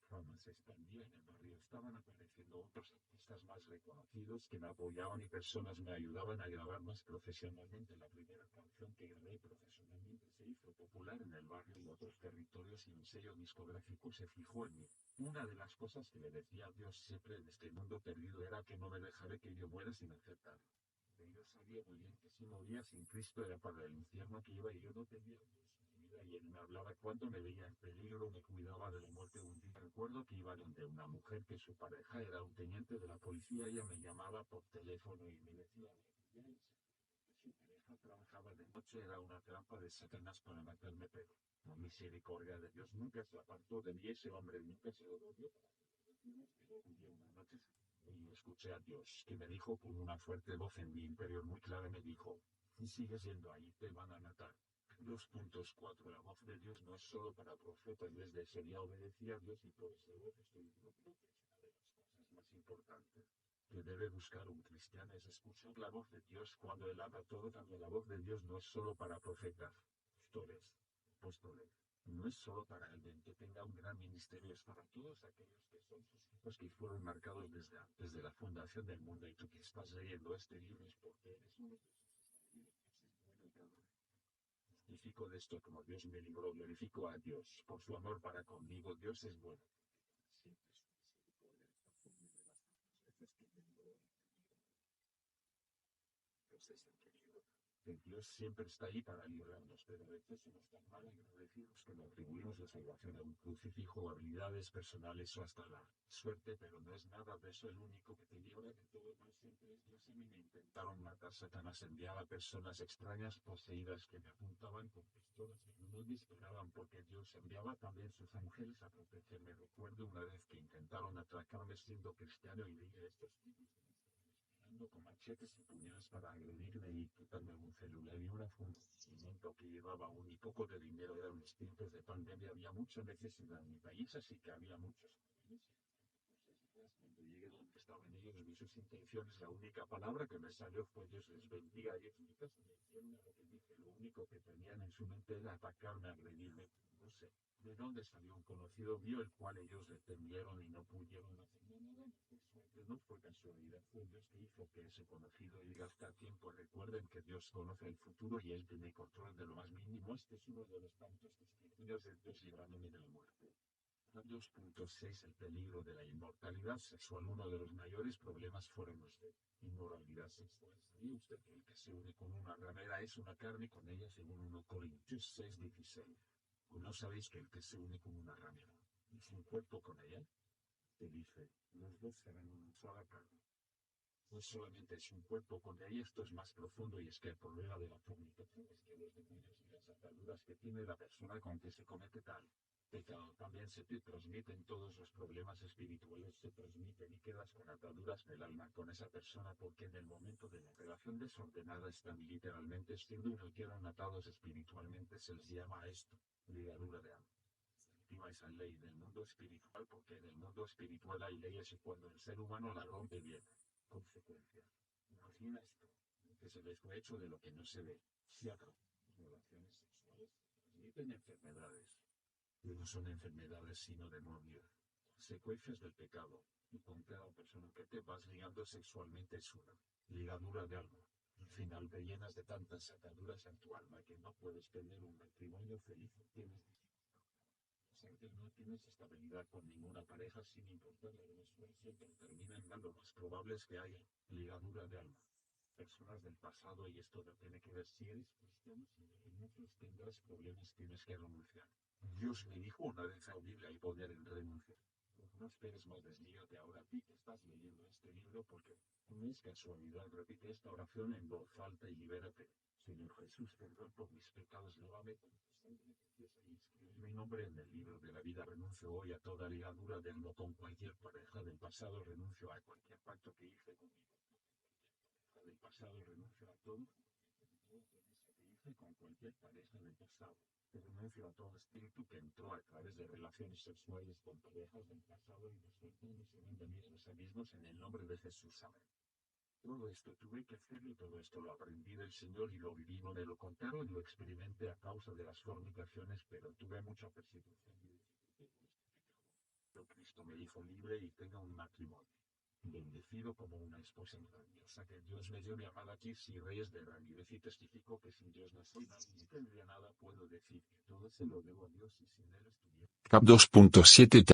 Fama se expandía en el barrio, estaban apareciendo otros artistas más reconocidos que me apoyaban y personas me ayudaban a grabar más profesionalmente. La primera canción que grabé profesionalmente se hizo popular en el barrio y otros territorios y un sello discográfico se fijó en mí. Una de las cosas que le decía a Dios siempre en este mundo perdido era que no me dejaré que yo muera sin aceptarlo. Pero yo sabía muy bien que si moría sin Cristo era para el infierno que iba y yo no tenía Dios en mi vida y él me hablaba cuando me veía en peligro, me cuidaba de la muerte. Un día recuerdo que iba donde una mujer que su pareja era un teniente de la policía, ella me llamaba por teléfono y me decía que su pareja trabajaba de noche, era una trampa de Satanás para matarme, pero la misericordia de Dios nunca se apartó de mí, ese hombre nunca se lo dio. Un día, una noche, y escuché a Dios que me dijo con una fuerte voz en mi interior muy clara, me dijo, si sigues yendo ahí te van a matar. 2.4 La voz de Dios no es solo para profetas, desde ese día obedecí a Dios y por esa voz estoy vivo. Creo que es una de las cosas más importantes que debe buscar un cristiano es escuchar la voz de Dios cuando él habla. Todo cambia. La voz de Dios no es solo para profetas, pastores, apóstoles. No es solo para alguien que tenga un gran ministerio, es para todos aquellos que son sus hijos que fueron marcados desde antes de la fundación del mundo. Y tú que estás leyendo este libro es porque eres uno de esos bueno y cabrón. Testifico de esto como Dios me libró, glorifico a Dios por su amor para conmigo. Dios es bueno. Siempre su misericordia está conmigo de las veces que tengo. Dios es el querido. Que Dios siempre está ahí para librarnos, pero a veces somos tan mal agradecidos que le atribuimos la salvación a un crucifijo, habilidades personales o hasta la suerte, pero no es nada de eso. El único que te libra de todo mal siempre es Dios. A mí me intentaron matar. Satanás enviaba personas extrañas poseídas que me apuntaban con pistolas y no me disparaban porque Dios enviaba también sus ángeles a protegerme. Recuerdo una vez que intentaron atracarme siendo cristiano y dije estos tipos ando con machetes y puñales para agredirme y quitarme un celular y una funda de cemento que llevaba un y poco de dinero. Eran los tiempos de pandemia, había mucha necesidad en mi país, así que había muchos jóvenes. Cuando llegué donde estaban ellos, vi sus intenciones, la única palabra que me salió fue Dios les bendiga. Ellos nunca se me hicieron a lo que dije, lo único que tenían en su mente era atacarme, agredirme. No sé de dónde salió un conocido mío, el cual ellos le temieron y no pudieron hacer nada. Por suerte, no fue casualidad, fue Dios que hizo que ese conocido llegue hasta tiempo. Recuerden que Dios conoce el futuro y Él tiene control de lo más mínimo. Este es uno de los tantos testimonios de Dios librándome de la muerte. 2.6 El peligro de la inmortalidad sexual. Uno de los mayores problemas fueron los de inmoralidad sexual. ¿Sabía usted que el que se une con una ramera es una carne con ella, según 1 Corintios 6:16? ¿O no sabéis que el que se une con una ramera es un cuerpo con ella? Te dice, los dos serán una sola carne. No solamente es un cuerpo con ella, esto es más profundo y es que el problema de la fornicación es que los demonios y las ataduras que tiene la persona con que se comete tal pecado también se te transmiten. Todos los problemas espirituales se transmiten y quedas con ataduras del alma con esa persona porque en el momento de la relación desordenada están literalmente siendo y no quedan atados espiritualmente. Se les llama a esto ligadura de alma. Activa esa ley del mundo espiritual porque en el mundo espiritual hay leyes y cuando el ser humano la rompe viene consecuencias. Imagina esto, que se les fue hecho de lo que no se ve. Si relaciones sexuales transmiten enfermedades, que no son enfermedades sino demonios, secuencias del pecado, y con cada persona que te vas ligando sexualmente es una ligadura de alma. Al final te llenas de tantas ataduras en tu alma que no puedes tener un matrimonio feliz. Tienes que no tienes estabilidad con ninguna pareja sin importar la relación, siempre terminan dando más probables que haya ligadura de alma. Personas del pasado y esto no tiene que ver si eres cristiano, si en otros tendrás problemas, tienes que renunciar. Dios me dijo una vez a Biblia y poder en renunciar. No esperes más, deslígate ahora a ti que estás leyendo este libro, porque no es casualidad. Repite esta oración en voz alta y libérate. Señor Jesús, perdón por mis pecados, lávame con tu sangre preciosa y escribe mi nombre en el libro de la vida. Renuncio hoy a toda ligadura del no con cualquier pareja del pasado. Renuncio a cualquier pacto que hice conmigo del pasado. Renuncio a todo que hice con cualquier pareja del pasado. Renuncio a todo espíritu que entró a través de relaciones sexuales con parejas del pasado y despertó y se van de mis abismos en el nombre de Jesús. Amén. Todo esto tuve que hacerlo y todo esto lo aprendí del Señor y lo viví, no me lo contaron, lo experimenté a causa de las fornicaciones, pero tuve mucha persecución y dificultad. Pero Cristo me hizo libre y tengo un matrimonio bendecido como una esposa maravillosa que Dios me dio, mi amada Kirsi Reyes de Ramírez, y testifico que sin Dios no soy nada ni tendría nada. Puedo decir que todo se lo debo a Dios y sin él estuviera. Cap 2.7.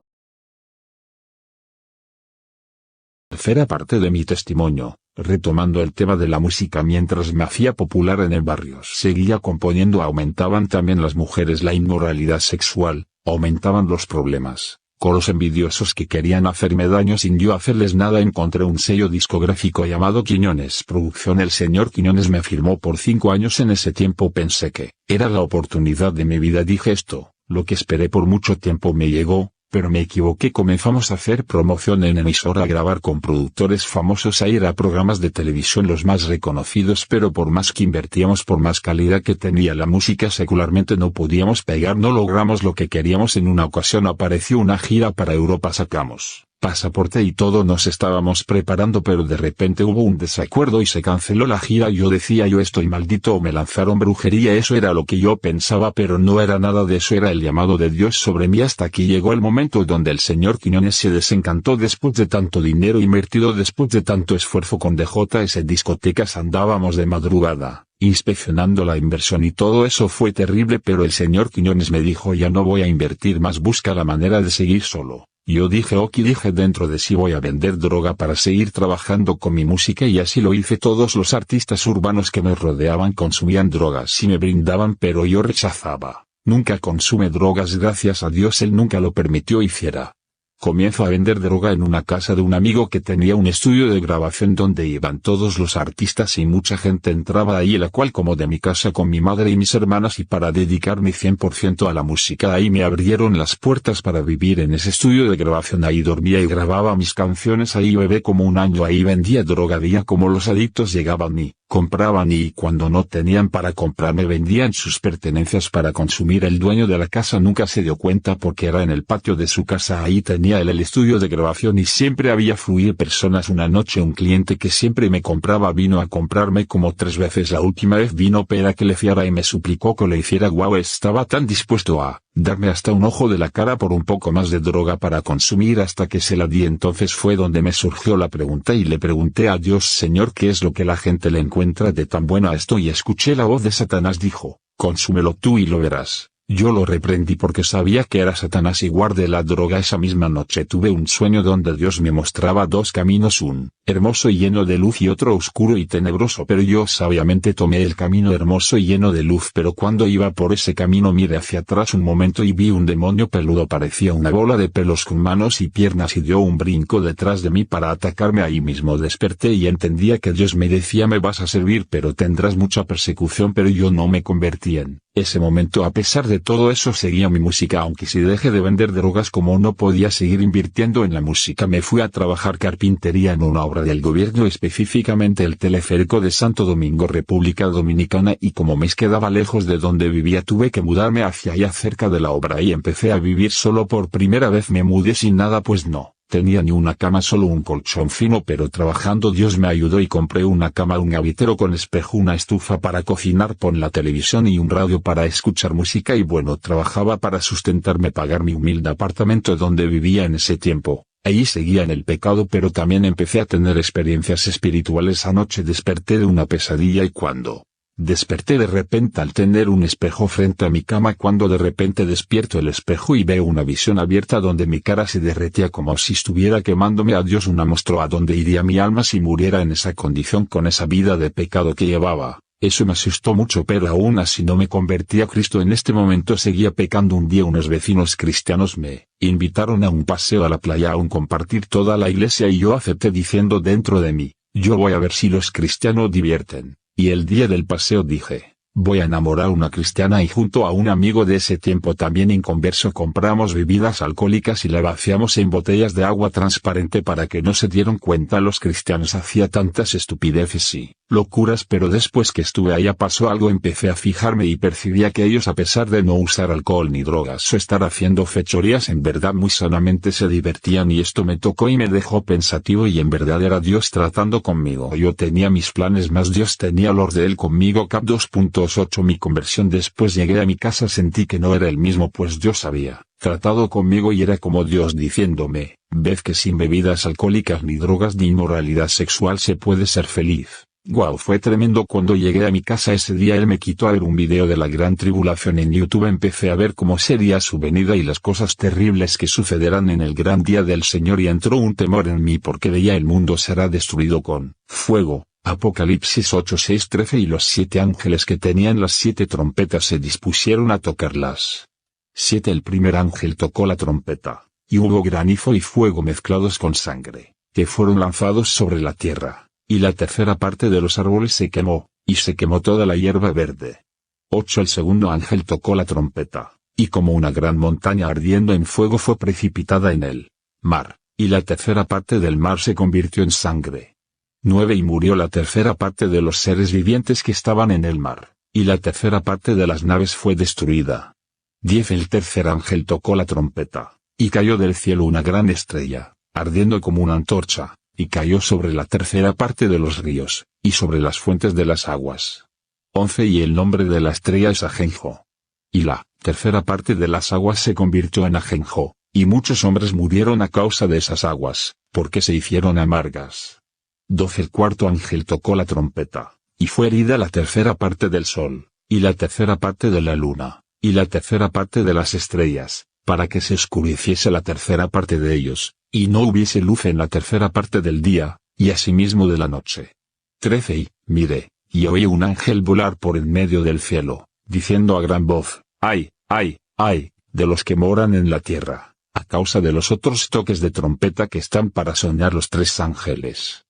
Tercera parte de mi testimonio, retomando el tema de la música. Mientras me hacía popular en el barrio, seguía componiendo. Aumentaban también las mujeres, la inmoralidad sexual, aumentaban los problemas, coros envidiosos que querían hacerme daño sin yo hacerles nada. Encontré un sello discográfico llamado Quiñones Producción. El señor Quiñones me firmó por 5 años. En ese tiempo pensé que era la oportunidad de mi vida. Dije esto, lo que esperé por mucho tiempo me llegó. Pero me equivoqué. Comenzamos a hacer promoción en emisora, a grabar con productores famosos, a ir a programas de televisión los más reconocidos, pero por más que invertíamos, por más calidad que tenía la música, secularmente no podíamos pegar, no logramos lo que queríamos. En una ocasión apareció una gira para Europa, sacamos pasaporte y todo, nos estábamos preparando, pero de repente hubo un desacuerdo y se canceló la gira. Yo decía, yo estoy maldito o me lanzaron brujería. Eso era lo que yo pensaba, pero no era nada de eso, era el llamado de Dios sobre mí. Hasta aquí llegó el momento donde el señor Quiñones se desencantó. Después de tanto dinero invertido, después de tanto esfuerzo con DJS discotecas, andábamos de madrugada inspeccionando la inversión y todo eso fue terrible, pero el señor Quiñones me dijo, ya no voy a invertir más, busca la manera de seguir solo. Yo dije ok, dije dentro de sí, voy a vender droga para seguir trabajando con mi música, y así lo hice. Todos los artistas urbanos que me rodeaban consumían drogas y me brindaban, pero yo rechazaba. Nunca consume drogas, gracias a Dios él nunca lo permitió hiciera. Comienzo a vender droga en una casa de un amigo que tenía un estudio de grabación donde iban todos los artistas y mucha gente entraba ahí, la cual como de mi casa con mi madre y mis hermanas, y para dedicarme 100% a la música ahí me abrieron las puertas para vivir en ese estudio de grabación. Ahí dormía y grababa mis canciones, ahí bebé como un año, ahí vendía droga, veía como los adictos llegaban y compraban, y cuando no tenían para comprar me vendían sus pertenencias para consumir. El dueño de la casa nunca se dio cuenta porque era en el patio de su casa, ahí tenía él el estudio de grabación y siempre había fluir personas. Una noche un cliente que siempre me compraba vino a comprarme como 3 veces. La última vez vino para que le fiara y me suplicó que le hiciera. Guau, estaba tan dispuesto a darme hasta un ojo de la cara por un poco más de droga para consumir, hasta que se la di. Entonces fue donde me surgió la pregunta y le pregunté a Dios, Señor, ¿qué es lo que la gente le encuentra de tan bueno a esto? Y escuché la voz de Satanás, dijo, consúmelo tú y lo verás. Yo lo reprendí porque sabía que era Satanás y guardé la droga. Esa misma noche tuve un sueño donde Dios me mostraba 2 caminos, un hermoso y lleno de luz y otro oscuro y tenebroso, pero yo sabiamente tomé el camino hermoso y lleno de luz. Pero cuando iba por ese camino miré hacia atrás un momento y vi un demonio peludo, parecía una bola de pelos con manos y piernas, y dio un brinco detrás de mí para atacarme. Ahí mismo desperté y entendía que Dios me decía, me vas a servir pero tendrás mucha persecución, pero yo no me convertí en ese momento. A pesar de todo eso seguía mi música, aunque si dejé de vender drogas, como no podía seguir invirtiendo en la música, me fui a trabajar carpintería en una obra del gobierno, específicamente el teleférico de Santo Domingo, República Dominicana, y como me quedaba lejos de donde vivía tuve que mudarme hacia allá cerca de la obra y empecé a vivir solo. Por primera vez me mudé sin nada, pues no tenía ni una cama, solo un colchón fino, pero trabajando Dios me ayudó y compré una cama, un gavitero con espejo, una estufa para cocinar, pon la televisión y un radio para escuchar música, y bueno, trabajaba para sustentarme, pagar mi humilde apartamento donde vivía en ese tiempo. Ahí seguía en el pecado, pero también empecé a tener experiencias espirituales. Anoche desperté de una pesadilla y cuando desperté de repente al tener un espejo frente a mi cama, cuando de repente despierto el espejo y veo una visión abierta donde mi cara se derretía como si estuviera quemándome. A Dios, una mostró a dónde iría mi alma si muriera en esa condición, con esa vida de pecado que llevaba. Eso me asustó mucho, pero aún así no me convertí a Cristo. En este momento seguía pecando. Un día unos vecinos cristianos me invitaron a un paseo a la playa, a compartir toda la iglesia, y yo acepté diciendo dentro de mí, yo voy a ver si los cristianos divierten. Y el día del paseo dije, voy a enamorar a una cristiana, y junto a un amigo de ese tiempo también inconverso compramos bebidas alcohólicas y la vaciamos en botellas de agua transparente para que no se dieran cuenta los cristianos. Hacía tantas estupideces y locuras, pero después que estuve allá pasó algo. Empecé a fijarme y percibía que ellos, a pesar de no usar alcohol ni drogas o estar haciendo fechorías, en verdad muy sanamente se divertían, y esto me tocó y me dejó pensativo. Y en verdad era Dios tratando conmigo. Yo tenía mis planes, más Dios tenía los de él conmigo. Cap 2.8. Mi conversión. Después llegué a mi casa, sentí que no era el mismo, pues Dios había tratado conmigo y era como Dios diciéndome, ved que sin bebidas alcohólicas ni drogas ni inmoralidad sexual se puede ser feliz. Wow, fue tremendo. Cuando llegué a mi casa ese día, él me quitó a ver un video de la gran tribulación en YouTube. Empecé a ver cómo sería su venida y las cosas terribles que sucederán en el gran día del Señor, y entró un temor en mí porque veía el mundo será destruido con fuego. Apocalipsis 8:6-13. Y los 7 ángeles que tenían las 7 trompetas se dispusieron a tocarlas. 7. El primer ángel tocó la trompeta, y hubo granizo y fuego mezclados con sangre, que fueron lanzados sobre la tierra, y la tercera parte de los árboles se quemó, y se quemó toda la hierba verde. 8. El segundo ángel tocó la trompeta, y como una gran montaña ardiendo en fuego fue precipitada en el mar, y la tercera parte del mar se convirtió en sangre. 9. Y murió la tercera parte de los seres vivientes que estaban en el mar, y la tercera parte de las naves fue destruida. 10. El tercer ángel tocó la trompeta, y cayó del cielo una gran estrella, ardiendo como una antorcha, y cayó sobre la tercera parte de los ríos, y sobre las fuentes de las aguas. 11. Y el nombre de la estrella es Ajenjo. Y la tercera parte de las aguas se convirtió en ajenjo, y muchos hombres murieron a causa de esas aguas, porque se hicieron amargas. 12. El cuarto ángel tocó la trompeta, y fue herida la tercera parte del sol, y la tercera parte de la luna, y la tercera parte de las estrellas, para que se oscureciese la tercera parte de ellos, y no hubiese luz en la tercera parte del día, y asimismo de la noche. 13. Y miré, y oí un ángel volar por en medio del cielo, diciendo a gran voz, ¡ay, ay, ay!, de los que moran en la tierra, a causa de los otros toques de trompeta que están para sonar los 3 ángeles.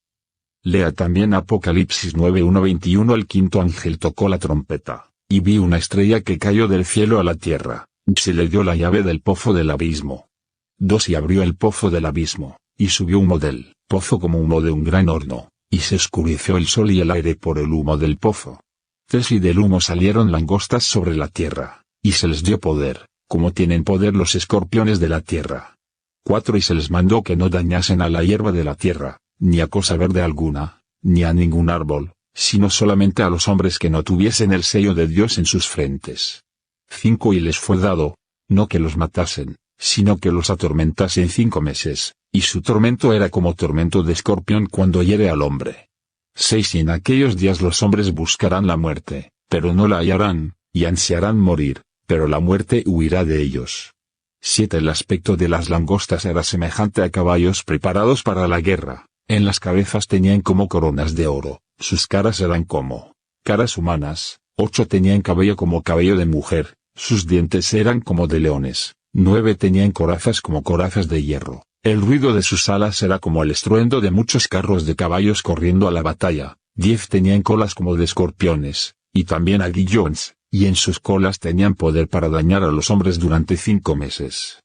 Lea también Apocalipsis 9:1-21. El quinto ángel tocó la trompeta, y vi una estrella que cayó del cielo a la tierra, y se le dio la llave del pozo del abismo. 2. Y abrió el pozo del abismo, y subió humo del pozo como humo de un gran horno, y se oscureció el sol y el aire por el humo del pozo. 3. Y del humo salieron langostas sobre la tierra, y se les dio poder, como tienen poder los escorpiones de la tierra. 4. Y se les mandó que no dañasen a la hierba de la tierra, ni a cosa verde alguna, ni a ningún árbol, sino solamente a los hombres que no tuviesen el sello de Dios en sus frentes. 5. Y les fue dado, no que los matasen, sino que los atormentasen 5 meses, y su tormento era como tormento de escorpión cuando hiere al hombre. 6. Y en aquellos días los hombres buscarán la muerte, pero no la hallarán, y ansiarán morir, pero la muerte huirá de ellos. 7. El aspecto de las langostas era semejante a caballos preparados para la guerra. En las cabezas tenían como coronas de oro, sus caras eran como caras humanas. 8. Tenían cabello como cabello de mujer, sus dientes eran como de leones. 9. Tenían corazas como corazas de hierro, el ruido de sus alas era como el estruendo de muchos carros de caballos corriendo a la batalla. 10. Tenían colas como de escorpiones, y también aguillones, y en sus colas tenían poder para dañar a los hombres durante 5 meses.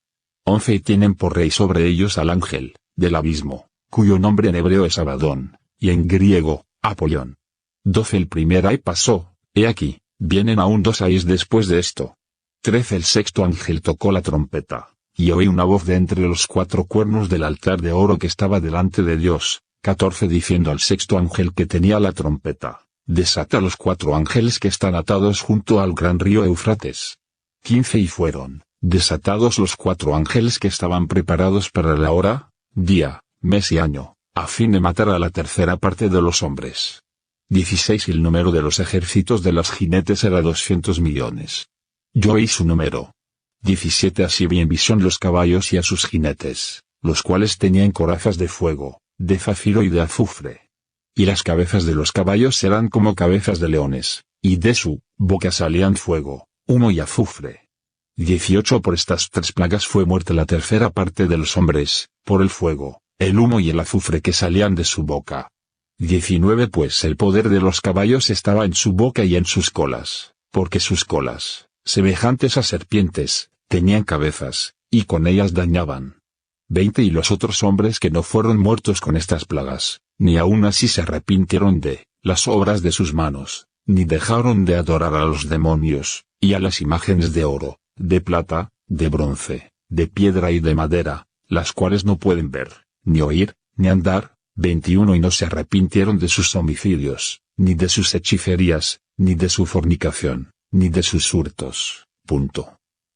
11. Y tienen por rey sobre ellos al ángel del abismo, cuyo nombre en hebreo es Abadón, y en griego, Apollón. 12. El primer ay pasó, he aquí, vienen aún 2 ayes después de esto. 13. El sexto ángel tocó la trompeta, y oí una voz de entre los 4 cuernos del altar de oro que estaba delante de Dios. 14. Diciendo al sexto ángel que tenía la trompeta, desata los 4 ángeles que están atados junto al gran río Eufrates. 15. Y fueron desatados los 4 ángeles que estaban preparados para la hora, día, mes y año, a fin de matar a la tercera parte de los hombres. 16. Y el número de los ejércitos de los jinetes era 200 millones. Yo oí su número. 17. Así vi en visión los caballos y a sus jinetes, los cuales tenían corazas de fuego, de zafiro y de azufre. y las cabezas de los caballos eran como cabezas de leones, y de su boca salían fuego, humo y azufre. 18 Por estas 3 plagas fue muerta la tercera parte de los hombres, por el fuego, el humo y el azufre que salían de su boca. 19 Pues el poder de los caballos estaba en su boca y en sus colas, porque sus colas, semejantes a serpientes, tenían cabezas, y con ellas dañaban. 20 Y los otros hombres que no fueron muertos con estas plagas, ni aun así se arrepintieron de las obras de sus manos, ni dejaron de adorar a los demonios, y a las imágenes de oro, de plata, de bronce, de piedra y de madera, las cuales no pueden ver, ni oír, ni andar. 21 Y no se arrepintieron de sus homicidios, ni de sus hechicerías, ni de su fornicación, ni de sus hurtos.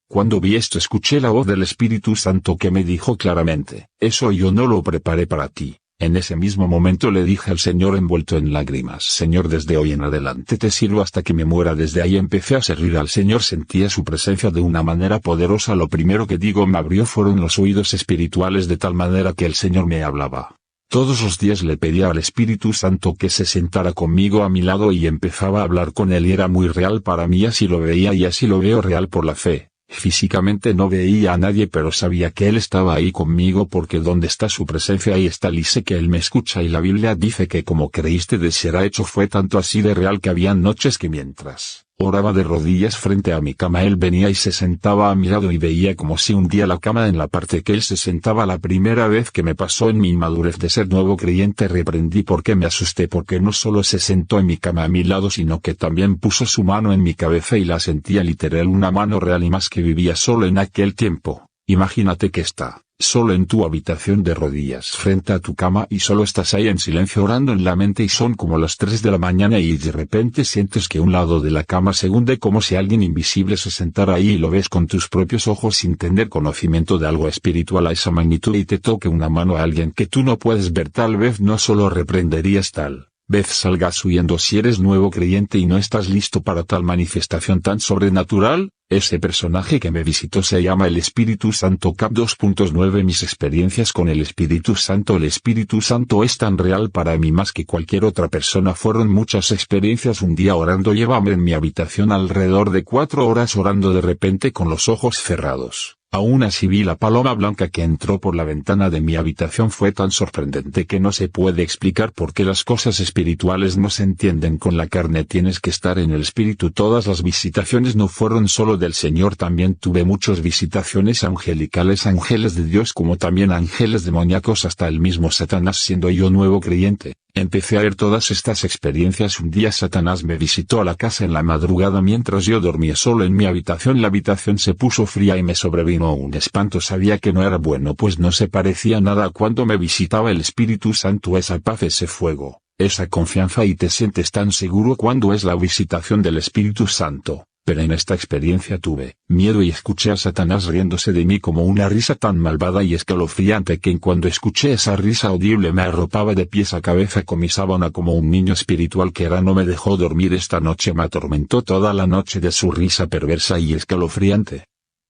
Cuando vi esto escuché la voz del Espíritu Santo que me dijo claramente, eso yo no lo preparé para ti. En ese mismo momento le dije al Señor envuelto en lágrimas, Señor, desde hoy en adelante te sirvo hasta que me muera. Desde ahí empecé a servir al Señor, sentía su presencia de una manera poderosa. Lo primero que me abrió fueron los oídos espirituales, de tal manera que el Señor me hablaba. Todos los días le pedía al Espíritu Santo que se sentara conmigo a mi lado y empezaba a hablar con él, y era muy real para mí. Así lo veía y así lo veo real por la fe. Físicamente no veía a nadie, pero sabía que Él estaba ahí conmigo, porque donde está su presencia ahí está Él, y sé que Él me escucha. Y la Biblia dice que como creíste de será hecho. Fue tanto así de real que había noches que mientras oraba de rodillas frente a mi cama, Él venía y se sentaba a mi lado y veía como si hundía la cama en la parte que Él se sentaba. La primera vez que me pasó en mi inmadurez de ser nuevo creyente, reprendí porque me asusté, porque no solo se sentó en mi cama a mi lado, sino que también puso su mano en mi cabeza y la sentía literal, una mano real. Y más que vivía solo en aquel tiempo, imagínate que está solo en tu habitación de rodillas frente a tu cama y solo estás ahí en silencio orando en la mente, y son como las 3 de la mañana y de repente sientes que un lado de la cama se hunde, como si alguien invisible se sentara ahí, y lo ves con tus propios ojos sin tener conocimiento de algo espiritual a esa magnitud, y te toque una mano a alguien que tú no puedes ver. Tal vez no solo reprenderías, tal vez salgas huyendo si eres nuevo creyente y no estás listo para tal manifestación tan sobrenatural. Ese personaje que me visitó se llama el Espíritu Santo. Cap 2.9 Mis experiencias con el Espíritu Santo. El Espíritu Santo es tan real para mí más que cualquier otra persona. Fueron muchas experiencias. Un día orando, llevaba en mi habitación alrededor de 4 horas orando, de repente con los ojos cerrados. Aún así vi la paloma blanca que entró por la ventana de mi habitación. Fue tan sorprendente que no se puede explicar, porque las cosas espirituales no se entienden con la carne, tienes que estar en el espíritu. Todas las visitaciones no fueron solo del Señor, también tuve muchas visitaciones angelicales, ángeles de Dios como también ángeles demoníacos, hasta el mismo Satanás. Siendo yo nuevo creyente, empecé a ver todas estas experiencias. Un día Satanás me visitó a la casa en la madrugada mientras yo dormía solo en mi habitación. La habitación se puso fría y me sobrevino un espanto. Sabía que no era bueno, pues no se parecía nada a cuando me visitaba el Espíritu Santo. Esa paz, ese fuego, esa confianza, y te sientes tan seguro cuando es la visitación del Espíritu Santo. Pero en esta experiencia tuve miedo y escuché a Satanás riéndose de mí como una risa tan malvada y escalofriante que cuando escuché esa risa audible me arropaba de pies a cabeza con mi sábana como un niño espiritual que era. No me dejó dormir esta noche, me atormentó toda la noche de su risa perversa y escalofriante.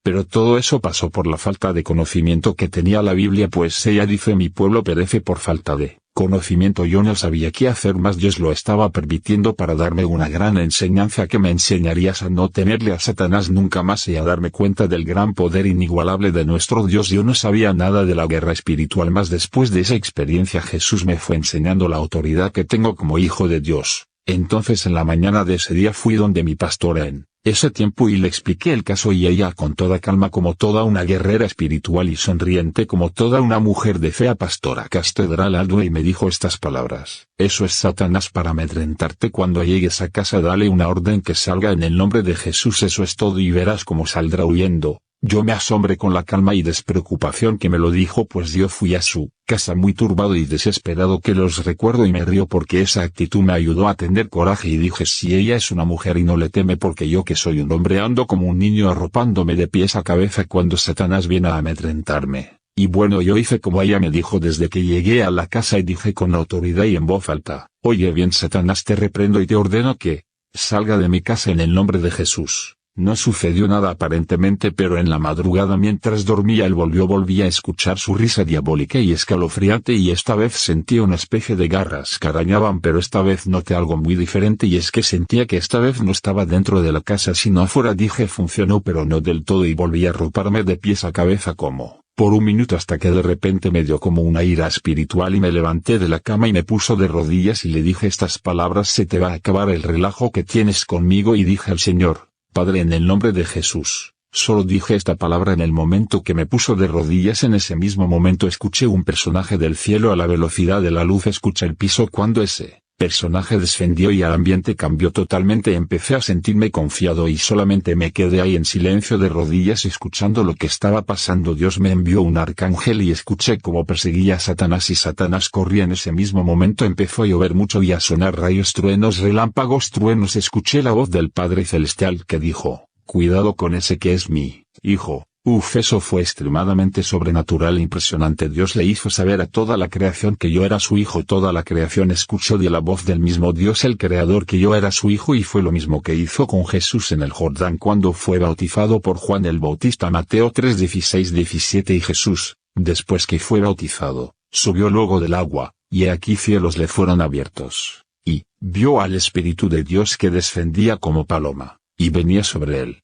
Pero todo eso pasó por la falta de conocimiento que tenía la Biblia, pues ella dice: mi pueblo perece por falta de conocimiento. Yo no sabía qué hacer más. Dios lo estaba permitiendo para darme una gran enseñanza que me enseñarías a no temerle a Satanás nunca más y a darme cuenta del gran poder inigualable de nuestro Dios. Yo no sabía nada de la guerra espiritual, más después de esa experiencia Jesús me fue enseñando la autoridad que tengo como hijo de Dios. Entonces en la mañana de ese día fui donde mi pastora en ese tiempo y le expliqué el caso, y ella con toda calma como toda una guerrera espiritual y sonriente como toda una mujer de fe, pastora Castedral Aldo, y me dijo estas palabras: eso es Satanás para amedrentarte. Cuando llegues a casa dale una orden que salga en el nombre de Jesús, eso es todo, y verás cómo saldrá huyendo. Yo me asombré con la calma y despreocupación que me lo dijo, pues yo fui a su casa muy turbado y desesperado, que los recuerdo, y me río porque esa actitud me ayudó a tener coraje, y dije: si ella es una mujer y no le teme, porque yo que soy un hombre ando como un niño arropándome de pies a cabeza cuando Satanás viene a amedrentarme. Y bueno, yo hice como ella me dijo desde que llegué a la casa, y dije con autoridad y en voz alta: oye bien, Satanás, te reprendo y te ordeno que salga de mi casa en el nombre de Jesús. No sucedió nada aparentemente, pero en la madrugada mientras dormía él volví a escuchar su risa diabólica y escalofriante, y esta vez sentí una especie de garras que arañaban, pero esta vez noté algo muy diferente, y es que sentía que esta vez no estaba dentro de la casa sino afuera. Dije funcionó, pero no del todo, y volví a arroparme de pies a cabeza como por un minuto, hasta que de repente me dio como una ira espiritual y me levanté de la cama y me puso de rodillas y le dije estas palabras: se te va a acabar el relajo que tienes conmigo. Y dije al Señor: Padre, en el nombre de Jesús. Solo dije esta palabra en el momento que me puso de rodillas. En ese mismo momento escuché un personaje del cielo a la velocidad de la luz. Escuché el piso cuando ese personaje descendió y el ambiente cambió totalmente. Empecé a sentirme confiado y solamente me quedé ahí en silencio de rodillas escuchando lo que estaba pasando. Dios me envió un arcángel y escuché cómo perseguía a Satanás y Satanás corría. En ese mismo momento empezó a llover mucho y a sonar rayos, truenos, relámpagos, truenos. Escuché la voz del Padre Celestial que dijo: cuidado con ese que es mi hijo. Eso fue extremadamente sobrenatural e impresionante. Dios le hizo saber a toda la creación que yo era su hijo. Toda la creación escuchó de la voz del mismo Dios el Creador que yo era su hijo, y fue lo mismo que hizo con Jesús en el Jordán cuando fue bautizado por Juan el Bautista. Mateo 3:16-17. Y Jesús, después que fue bautizado, subió luego del agua, y aquí cielos le fueron abiertos, y vio al Espíritu de Dios que descendía como paloma, y venía sobre él.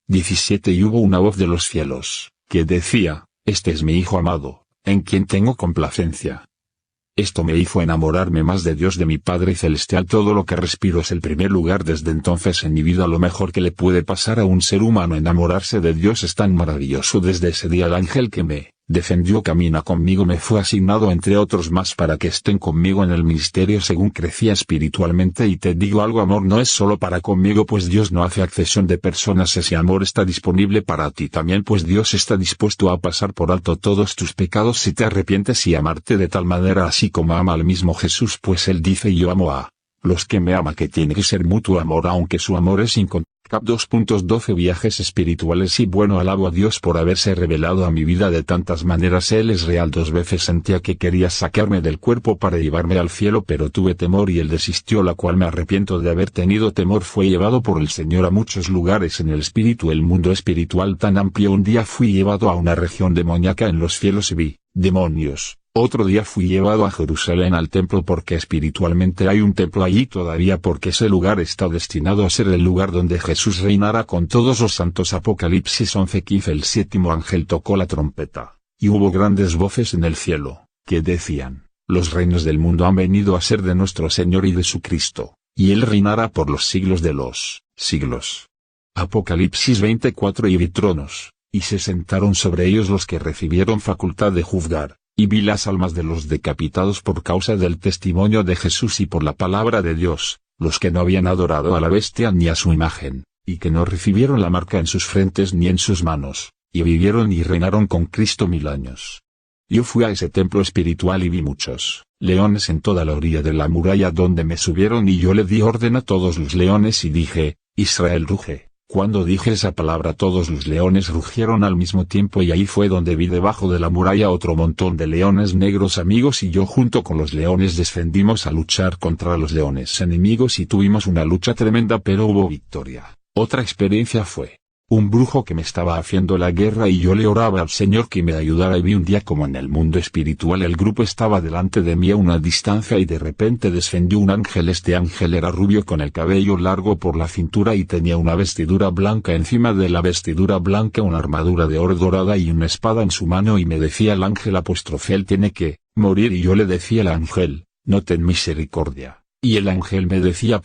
17. Y hubo una voz de los cielos, que decía: este es mi Hijo amado, en quien tengo complacencia. Esto me hizo enamorarme más de Dios, de mi Padre Celestial. Todo lo que respiro es el primer lugar. Desde entonces en mi vida lo mejor que le puede pasar a un ser humano, enamorarse de Dios, es tan maravilloso. Desde ese día el ángel que me defendió camina conmigo me fue asignado entre otros más para que estén conmigo en el ministerio según crecía espiritualmente. Y te digo algo: amor no es solo para conmigo, pues Dios no hace acepción de personas. Ese amor está disponible para ti también, pues Dios está dispuesto a pasar por alto todos tus pecados si te arrepientes y amarte de tal manera así como ama al mismo Jesús, pues él dice: yo amo a los que me aman, que tiene que ser mutuo amor, aunque su amor es incondicional. 2.12 Viajes espirituales. Y bueno, alabo a Dios por haberse revelado a mi vida de tantas maneras. Él es real. 2 veces sentía que quería sacarme del cuerpo para llevarme al cielo, pero tuve temor y él desistió, la cual me arrepiento de haber tenido temor. Fue llevado por el Señor a muchos lugares en el espíritu, el mundo espiritual tan amplio. Un día fui llevado a una región demoníaca en los cielos y vi demonios. Otro día fui llevado a Jerusalén al templo, porque espiritualmente hay un templo allí todavía, porque ese lugar está destinado a ser el lugar donde Jesús reinará con todos los santos. Apocalipsis 11:15. El séptimo ángel tocó la trompeta, y hubo grandes voces en el cielo, que decían: los reinos del mundo han venido a ser de nuestro Señor y de su Cristo, y él reinará por los siglos de los siglos. Apocalipsis 24. Y vi tronos, y se sentaron sobre ellos los que recibieron facultad de juzgar. Y vi las almas de los decapitados por causa del testimonio de Jesús y por la palabra de Dios, los que no habían adorado a la bestia ni a su imagen, y que no recibieron la marca en sus frentes ni en sus manos, y vivieron y reinaron con Cristo 1000 años. Yo fui a ese templo espiritual y vi muchos leones en toda la orilla de la muralla donde me subieron, y yo le di orden a todos los leones y dije: Israel ruge. Cuando dije esa palabra todos los leones rugieron al mismo tiempo, y ahí fue donde vi debajo de la muralla otro montón de leones negros amigos, y yo junto con los leones descendimos a luchar contra los leones enemigos y tuvimos una lucha tremenda, pero hubo victoria. Otra experiencia fue un brujo que me estaba haciendo la guerra y yo le oraba al Señor que me ayudara, y vi un día como en el mundo espiritual el grupo estaba delante de mí a una distancia y de repente descendió un ángel. Este ángel era rubio con el cabello largo por la cintura y tenía una vestidura blanca, encima de la vestidura blanca una armadura de oro dorada y una espada en su mano, y me decía el ángel: él tiene que morir. Y yo le decía al ángel: no ten misericordia. Y el ángel me decía: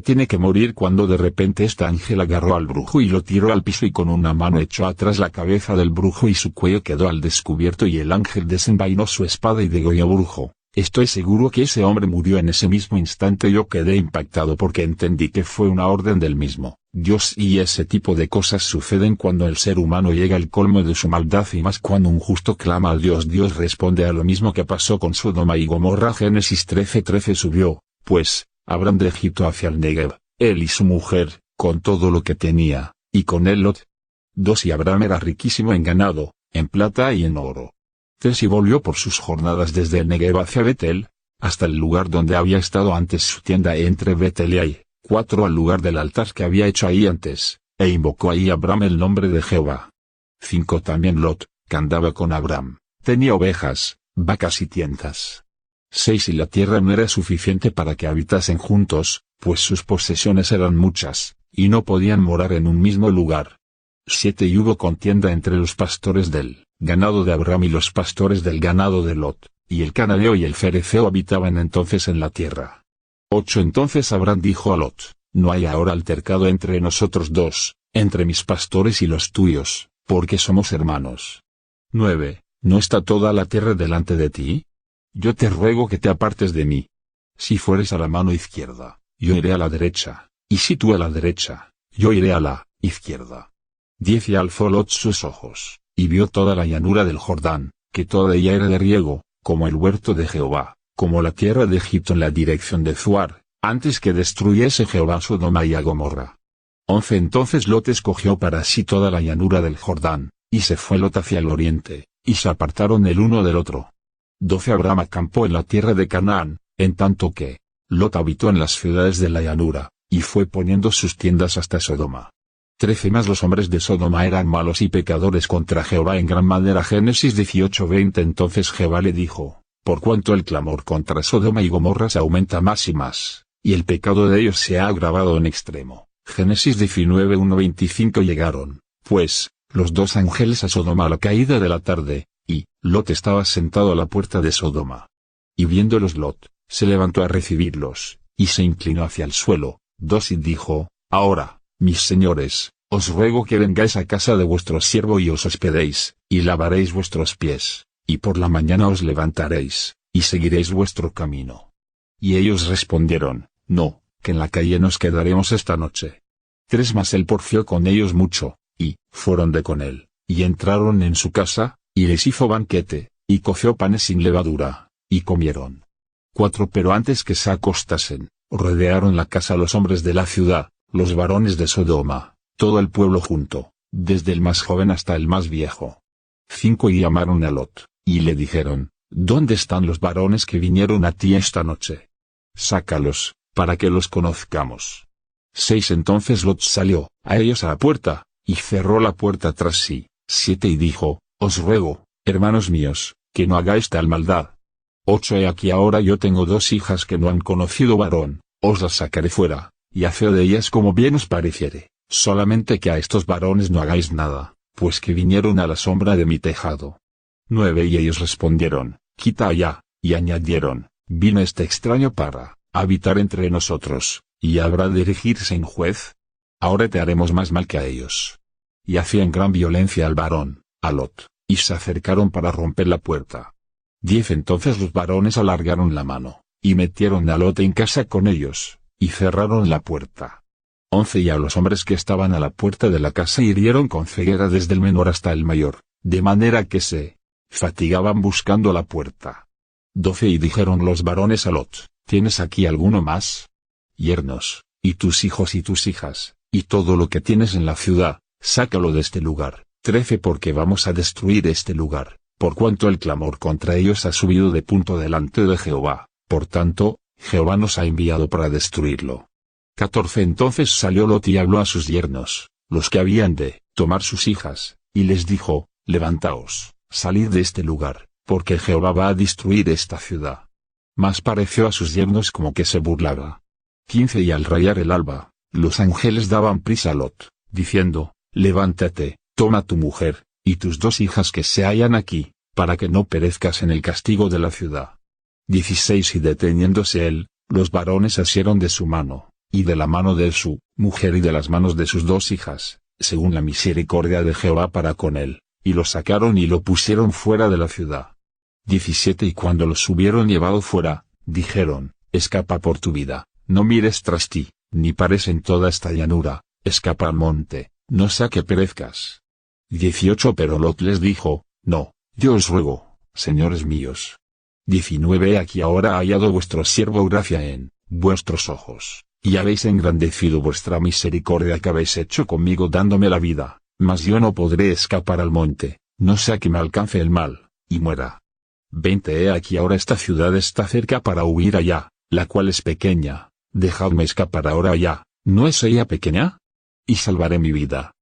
tiene que morir. Cuando de repente este ángel agarró al brujo y lo tiró al piso, y con una mano echó atrás la cabeza del brujo y su cuello quedó al descubierto, y el ángel desenvainó su espada y degolló al brujo. Estoy seguro que ese hombre murió en ese mismo instante. Yo quedé impactado porque entendí que fue una orden del mismo Dios, y ese tipo de cosas suceden cuando el ser humano llega al colmo de su maldad, y más cuando un justo clama a Dios. Dios responde a lo mismo que pasó con Sodoma y Gomorra. Génesis 13:13. Subió pues Abraham de Egipto hacia el Negev, él y su mujer, con todo lo que tenía, y con él Lot. 2. Y Abraham era riquísimo en ganado, en plata y en oro. 3. Y volvió por sus jornadas desde el Negev hacia Betel, hasta el lugar donde había estado antes su tienda entre Betel y Ai. 4. Al lugar del altar que había hecho ahí antes, E invocó ahí Abram el nombre de Jehová. 5 También Lot, que andaba con Abram, tenía ovejas, vacas y tiendas. 6 Y la tierra no era suficiente para que habitasen juntos, pues sus posesiones eran muchas, y no podían morar en un mismo lugar. 7 Y hubo contienda entre los pastores del ganado de Abram y los pastores del ganado de Lot, y el cananeo y el fereceo habitaban entonces en la tierra. 8 Entonces Abram dijo a Lot: No hay ahora altercado entre nosotros dos, entre mis pastores y los tuyos, porque somos hermanos. 9 ¿No está toda la tierra delante de ti? Yo te ruego que te apartes de mí. Si fueres a la mano izquierda, yo iré a la derecha, y si tú a la derecha, yo iré a la izquierda. 10 Y alzó Lot sus ojos, y vio toda la llanura del Jordán, que toda ella era de riego, como el huerto de Jehová, como la tierra de Egipto en la dirección de Zuar, antes que destruyese Jehová Sodoma y a Gomorra. 11 Entonces Lot escogió para sí toda la llanura del Jordán, y se fue Lot hacia el oriente, y se apartaron el uno del otro. 12 Abram acampó en la tierra de Canaán, en tanto que Lot habitó en las ciudades de la llanura, y fue poniendo sus tiendas hasta Sodoma. 13 Mas los hombres de Sodoma eran malos y pecadores contra Jehová en gran manera. Génesis 18:20 Entonces Jehová le dijo: Por cuanto el clamor contra Sodoma y Gomorra se aumenta más y más, y el pecado de ellos se ha agravado en extremo. Génesis 19:1-25 Llegaron, pues, los dos ángeles a Sodoma a la caída de la tarde, y Lot estaba sentado a la puerta de Sodoma. Y viéndolos Lot, se levantó a recibirlos, y se inclinó hacia el suelo. 2 Y dijo: Ahora, mis señores, os ruego que vengáis a casa de vuestro siervo y os hospedéis, y lavaréis vuestros pies, y por la mañana os levantaréis, y seguiréis vuestro camino. Y ellos respondieron: No, que en la calle nos quedaremos esta noche. 3 Mas él porfió con ellos mucho, y fueron de con él, y entraron en su casa, y les hizo banquete, y coció panes sin levadura, y comieron. 4 Pero antes que se acostasen, rodearon la casa los hombres de la ciudad, los varones de Sodoma, todo el pueblo junto, desde el más joven hasta el más viejo. 5 Y llamaron a Lot, y le dijeron: ¿Dónde están los varones que vinieron a ti esta noche? Sácalos, para que los conozcamos. 6 Entonces Lot salió a ellos a la puerta, y cerró la puerta tras sí. 7 Y dijo: Os ruego, hermanos míos, que no hagáis tal maldad. 8 He aquí ahora yo tengo 2 hijas que no han conocido varón, os las sacaré fuera, y haced de ellas como bien os pareciere, solamente que a estos varones no hagáis nada, pues que vinieron a la sombra de mi tejado. 9 Y ellos respondieron: Quita allá, y añadieron: Vino este extraño para habitar entre nosotros, y habrá de erigirse en juez. Ahora te haremos más mal que a ellos. Y hacían gran violencia al varón, a Lot, y se acercaron para romper la puerta. 10 Entonces los varones alargaron la mano, y metieron a Lot en casa con ellos, y cerraron la puerta. 11 Y a los hombres que estaban a la puerta de la casa hirieron con ceguera desde el menor hasta el mayor, de manera que se fatigaban buscando la puerta. 12 Y dijeron los varones a Lot: ¿Tienes aquí alguno más? Yernos, y tus hijos y tus hijas, y todo lo que tienes en la ciudad, sácalo de este lugar. 13 Porque vamos a destruir este lugar, por cuanto el clamor contra ellos ha subido de punto delante de Jehová, por tanto, Jehová nos ha enviado para destruirlo. 14 Entonces salió Lot y habló a sus yernos, los que habían de tomar sus hijas, y les dijo: Levantaos, salid de este lugar, porque Jehová va a destruir esta ciudad. Mas pareció a sus yernos como que se burlaba. 15 Y al rayar el alba, los ángeles daban prisa a Lot, diciendo: Levántate, toma tu mujer, y tus 2 hijas que se hallan aquí, para que no perezcas en el castigo de la ciudad. 16 Y deteniéndose él, los varones asieron de su mano, y de la mano de su mujer y de las manos de sus 2 hijas, según la misericordia de Jehová para con él, y lo sacaron y lo pusieron fuera de la ciudad. 17 Y cuando los hubieron llevado fuera, dijeron: Escapa por tu vida, no mires tras ti, ni pares en toda esta llanura, escapa al monte, no sea que perezcas. 18 Pero Lot les dijo: No, yo os ruego, señores míos. 19 Aquí ahora ha hallado vuestro siervo gracia en vuestros ojos, y habéis engrandecido vuestra misericordia que habéis hecho conmigo dándome la vida, mas yo no podré escapar al monte, no sea que me alcance el mal, y muera. 20 He aquí ahora esta ciudad está cerca para huir allá, la cual es pequeña, dejadme escapar ahora allá. ¿No es ella pequeña? y salvaré mi vida.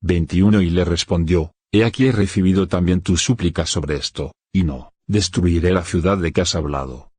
21 Y le respondió, he aquí he recibido también tu súplica sobre esto, y no destruiré la ciudad de que has hablado.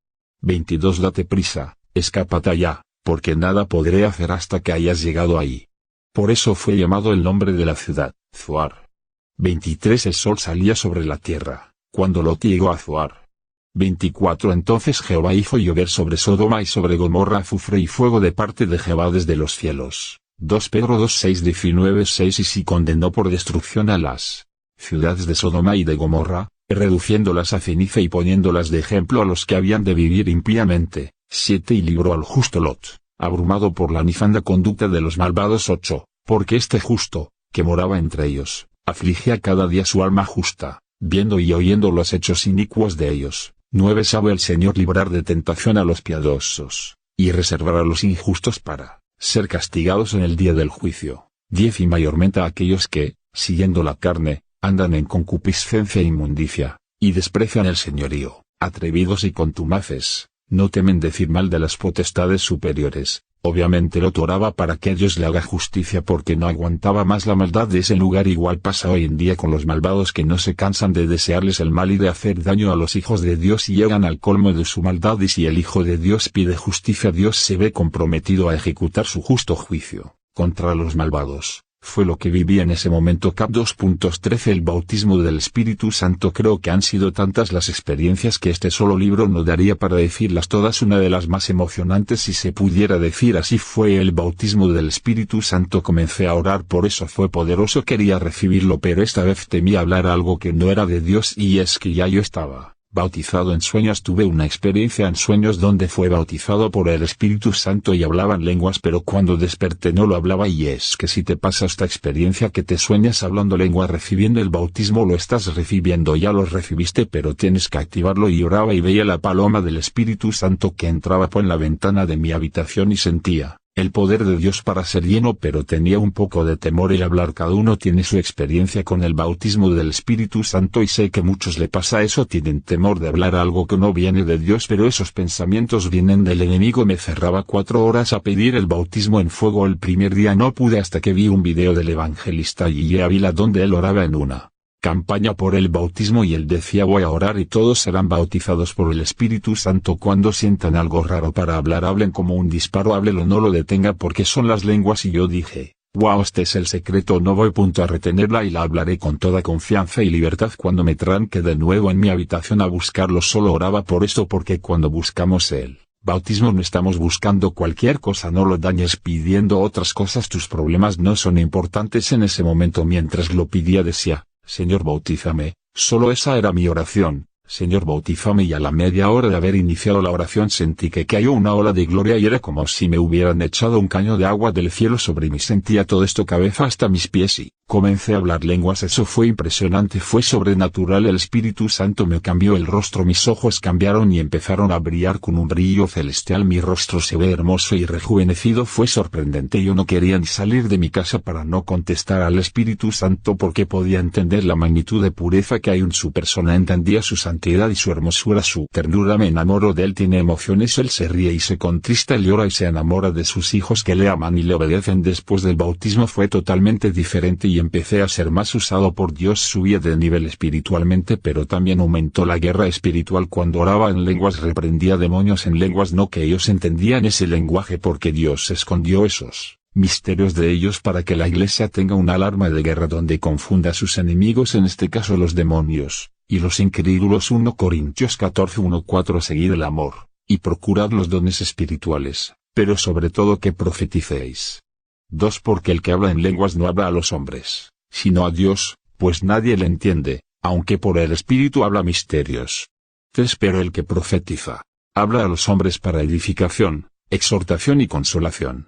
22 Date prisa, escápate allá, porque nada podré hacer hasta que hayas llegado ahí. Por eso fue llamado el nombre de la ciudad, Zoar. 23 El sol salía sobre la tierra, cuando Lot llegó a Zoar. 24 Entonces Jehová hizo llover sobre Sodoma y sobre Gomorra azufre y fuego de parte de Jehová desde los cielos. 2 Pedro 2:6-19-6 Y si condenó por destrucción a las ciudades de Sodoma y de Gomorra, reduciéndolas a ceniza y poniéndolas de ejemplo a los que habían de vivir impíamente. 7 Y libró al justo Lot, abrumado por la nefanda conducta de los malvados. 8 Porque este justo, que moraba entre ellos, afligía cada día su alma justa, viendo y oyendo los hechos inicuos de ellos. 9 Sabe el Señor librar de tentación a los piadosos, y reservar a los injustos para ser castigados en el día del juicio. 10 Y mayormente a aquellos que, siguiendo la carne, andan en concupiscencia e inmundicia, y desprecian el señorío, atrevidos y contumaces, no temen decir mal de las potestades superiores. Obviamente Lot oraba para que Dios le haga justicia porque no aguantaba más la maldad de ese lugar. Igual pasa hoy en día con los malvados que no se cansan de desearles el mal y de hacer daño a los hijos de Dios y llegan al colmo de su maldad, y si el Hijo de Dios pide justicia, Dios se ve comprometido a ejecutar su justo juicio contra los malvados. Fue lo que viví en ese momento. Cap 2.13 El bautismo del Espíritu Santo. Creo que han sido tantas las experiencias que este solo libro no daría para decirlas todas. Una de las más emocionantes, si se pudiera decir así, fue el bautismo del Espíritu Santo. Comencé a orar por eso, fue poderoso, quería recibirlo, pero esta vez temía hablar algo que no era de Dios, y es que ya yo estaba bautizado en sueños. Tuve una experiencia en sueños donde fue bautizado por el Espíritu Santo y hablaba en lenguas, pero cuando desperté no lo hablaba. Y es que si te pasa esta experiencia que te sueñas hablando lenguas recibiendo el bautismo, lo estás recibiendo, ya lo recibiste, pero tienes que activarlo. Y oraba y veía la paloma del Espíritu Santo que entraba por la ventana de mi habitación y sentía el poder de Dios para ser lleno, pero tenía un poco de temor el hablar. Cada uno tiene su experiencia con el bautismo del Espíritu Santo y sé que muchos le pasa eso, tienen temor de hablar algo que no viene de Dios, pero esos pensamientos vienen del enemigo. Me cerraba 4 horas a pedir el bautismo en fuego. El primer día no pude hasta que vi un video del evangelista y Ávila donde él oraba en una campaña por el bautismo y él decía: voy a orar y todos serán bautizados por el Espíritu Santo. Cuando sientan algo raro para hablar, hablen como un disparo, háblelo, no lo detenga porque son las lenguas. Y yo dije: wow, este es el secreto, no voy a retenerla y la hablaré con toda confianza y libertad. Cuando me tranqué de nuevo en mi habitación a buscarlo, solo oraba por esto, porque cuando buscamos el bautismo no estamos buscando cualquier cosa, no lo dañes pidiendo otras cosas, tus problemas no son importantes en ese momento. Mientras lo pedía decía: Señor, bautízame. Solo esa era mi oración: Señor, bautízame. Y a la media hora de haber iniciado la oración sentí que cayó una ola de gloria y era como si me hubieran echado un caño de agua del cielo sobre mí. Sentía todo esto cabeza hasta mis pies y comencé a hablar lenguas. Eso fue impresionante, fue sobrenatural. El Espíritu Santo me cambió el rostro, mis ojos cambiaron y empezaron a brillar con un brillo celestial. Mi rostro se ve hermoso y rejuvenecido, fue sorprendente. Yo no quería ni salir de mi casa para no contestar al Espíritu Santo porque podía entender la magnitud de pureza que hay en su persona, entendía su santidad y su hermosura, su ternura. Me enamoro de él, tiene emociones, él se ríe y se contrista, él llora y se enamora de sus hijos que le aman y le obedecen. Después del bautismo fue totalmente diferente y empecé a ser más usado por Dios. Subía de nivel espiritualmente, pero también aumentó la guerra espiritual. Cuando oraba en lenguas reprendía demonios en lenguas, no que ellos entendían ese lenguaje, porque Dios escondió esos misterios de ellos para que la iglesia tenga una alarma de guerra donde confunda a sus enemigos, en este caso los demonios y los incrédulos. 1 Corintios 14:1-4 Seguid el amor, y procurad los dones espirituales, pero sobre todo que profeticéis. 2 Porque el que habla en lenguas no habla a los hombres, sino a Dios, pues nadie le entiende, aunque por el Espíritu habla misterios. 3 Pero el que profetiza, habla a los hombres para edificación, exhortación y consolación.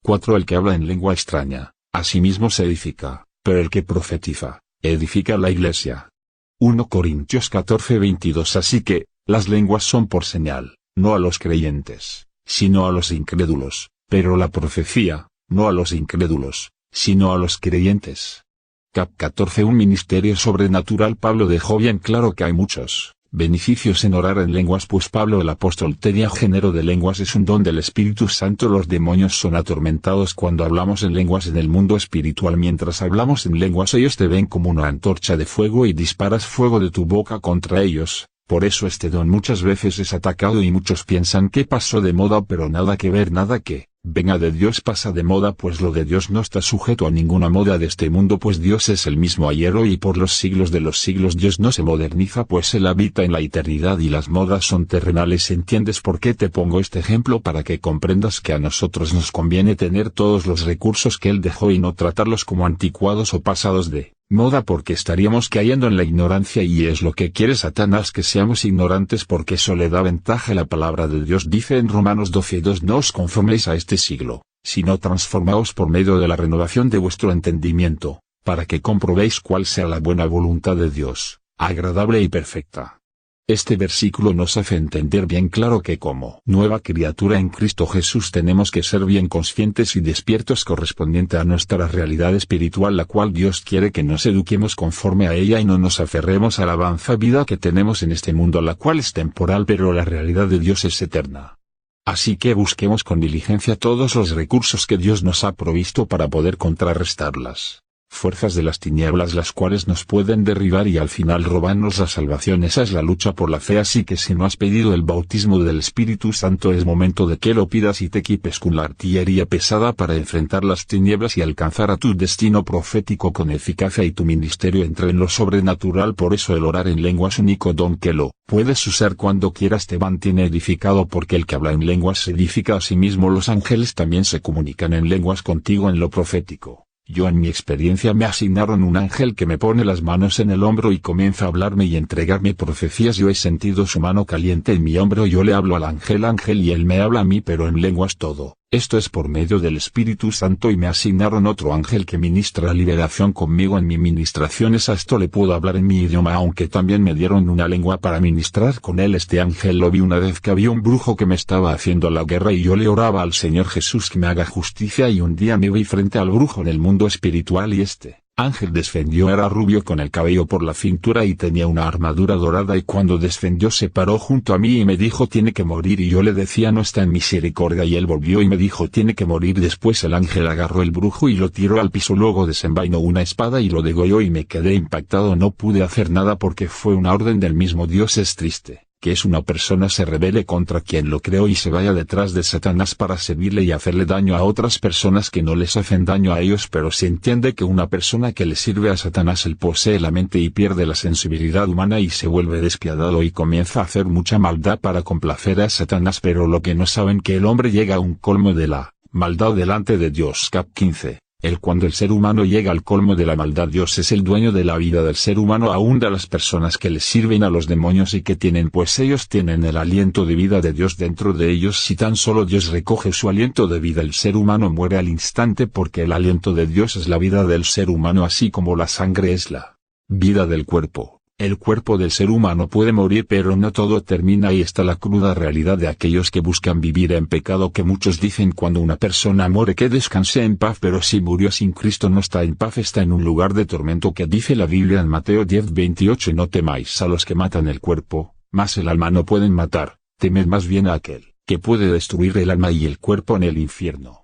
4 El que habla en lengua extraña, a sí mismo se edifica, pero el que profetiza, edifica a la iglesia. 1 Corintios 14:22 Así que, las lenguas son por señal, no a los creyentes, sino a los incrédulos, pero la profecía, no a los incrédulos, sino a los creyentes. Cap 14 Un ministerio sobrenatural. Pablo dejó bien claro que hay muchos Beneficios en orar en lenguas. Pues Pablo el apóstol tenía género de lenguas, es un don del Espíritu Santo. Los demonios son atormentados cuando hablamos en lenguas en el mundo espiritual. Mientras hablamos en lenguas ellos te ven como una antorcha de fuego y disparas fuego de tu boca contra ellos. Por eso este don muchas veces es atacado y muchos piensan que pasó de moda, pero nada que ver, nada que venga de Dios pasa de moda, pues lo de Dios no está sujeto a ninguna moda de este mundo, pues Dios es el mismo ayer, hoy y por los siglos de los siglos. Dios no se moderniza, pues Él habita en la eternidad y las modas son terrenales. ¿Entiendes por qué te pongo este ejemplo? Para que comprendas que a nosotros nos conviene tener todos los recursos que Él dejó y no tratarlos como anticuados o pasados de moda, porque estaríamos cayendo en la ignorancia, y es lo que quiere Satanás, que seamos ignorantes, porque eso le da ventaja. La palabra de Dios dice en Romanos 12:2: no os conforméis a este siglo, sino transformaos por medio de la renovación de vuestro entendimiento, para que comprobéis cuál sea la buena voluntad de Dios, agradable y perfecta. Este versículo nos hace entender bien claro que como nueva criatura en Cristo Jesús tenemos que ser bien conscientes y despiertos correspondiente a nuestra realidad espiritual, la cual Dios quiere que nos eduquemos conforme a ella y no nos aferremos a la avanza vida que tenemos en este mundo, la cual es temporal, pero la realidad de Dios es eterna. Así que busquemos con diligencia todos los recursos que Dios nos ha provisto para poder contrarrestarlas fuerzas de las tinieblas, las cuales nos pueden derribar y al final robarnos la salvación. Esa es la lucha por la fe. Así que si no has pedido el bautismo del Espíritu Santo, es momento de que lo pidas y te equipes con la artillería pesada para enfrentar las tinieblas y alcanzar a tu destino profético con eficacia, y tu ministerio entre en lo sobrenatural. Por eso el orar en lenguas, único don que lo puedes usar cuando quieras, te mantiene edificado, porque el que habla en lenguas se edifica a sí mismo. Los ángeles también se comunican en lenguas contigo en lo profético. Yo en mi experiencia me asignaron un ángel que me pone las manos en el hombro y comienza a hablarme y entregarme profecías. Yo he sentido su mano caliente en mi hombro, yo le hablo al ángel y él me habla a mí, pero en lenguas todo. Esto es por medio del Espíritu Santo, y me asignaron otro ángel que ministra liberación conmigo en mi ministración. A esto le puedo hablar en mi idioma, aunque también me dieron una lengua para ministrar con él. Este ángel lo vi una vez que había un brujo que me estaba haciendo la guerra y yo le oraba al Señor Jesús que me haga justicia, y un día me vi frente al brujo en el mundo espiritual y este ángel descendió. Era rubio con el cabello por la cintura y tenía una armadura dorada, y cuando descendió se paró junto a mí y me dijo: tiene que morir. Y yo le decía: no está en misericordia. Y él volvió y me dijo: tiene que morir. Después el ángel agarró el brujo y lo tiró al piso, luego desenvainó una espada y lo degolló, y me quedé impactado. No pude hacer nada porque fue una orden del mismo Dios. Es triste que una persona se rebele contra quien lo creó y se vaya detrás de Satanás para servirle y hacerle daño a otras personas que no les hacen daño a ellos, pero se entiende que una persona que le sirve a Satanás, él posee la mente y pierde la sensibilidad humana y se vuelve despiadado y comienza a hacer mucha maldad para complacer a Satanás. Pero lo que no saben, que el hombre llega a un colmo de la maldad delante de Dios. Cap 15. Cuando el ser humano llega al colmo de la maldad, Dios es el dueño de la vida del ser humano, aún de las personas que le sirven a los demonios y que tienen, pues ellos tienen el aliento de vida de Dios dentro de ellos. Si tan solo Dios recoge su aliento de vida, el ser humano muere al instante, porque el aliento de Dios es la vida del ser humano, así como la sangre es la vida del cuerpo. El cuerpo del ser humano puede morir, pero no todo termina. Ahí está la cruda realidad de aquellos que buscan vivir en pecado, que muchos dicen cuando una persona muere que descanse en paz, pero si murió sin Cristo no está en paz, está en un lugar de tormento, que dice la Biblia en Mateo 10:28: y no temáis a los que matan el cuerpo, mas el alma no pueden matar, temed más bien a aquel que puede destruir el alma y el cuerpo en el infierno.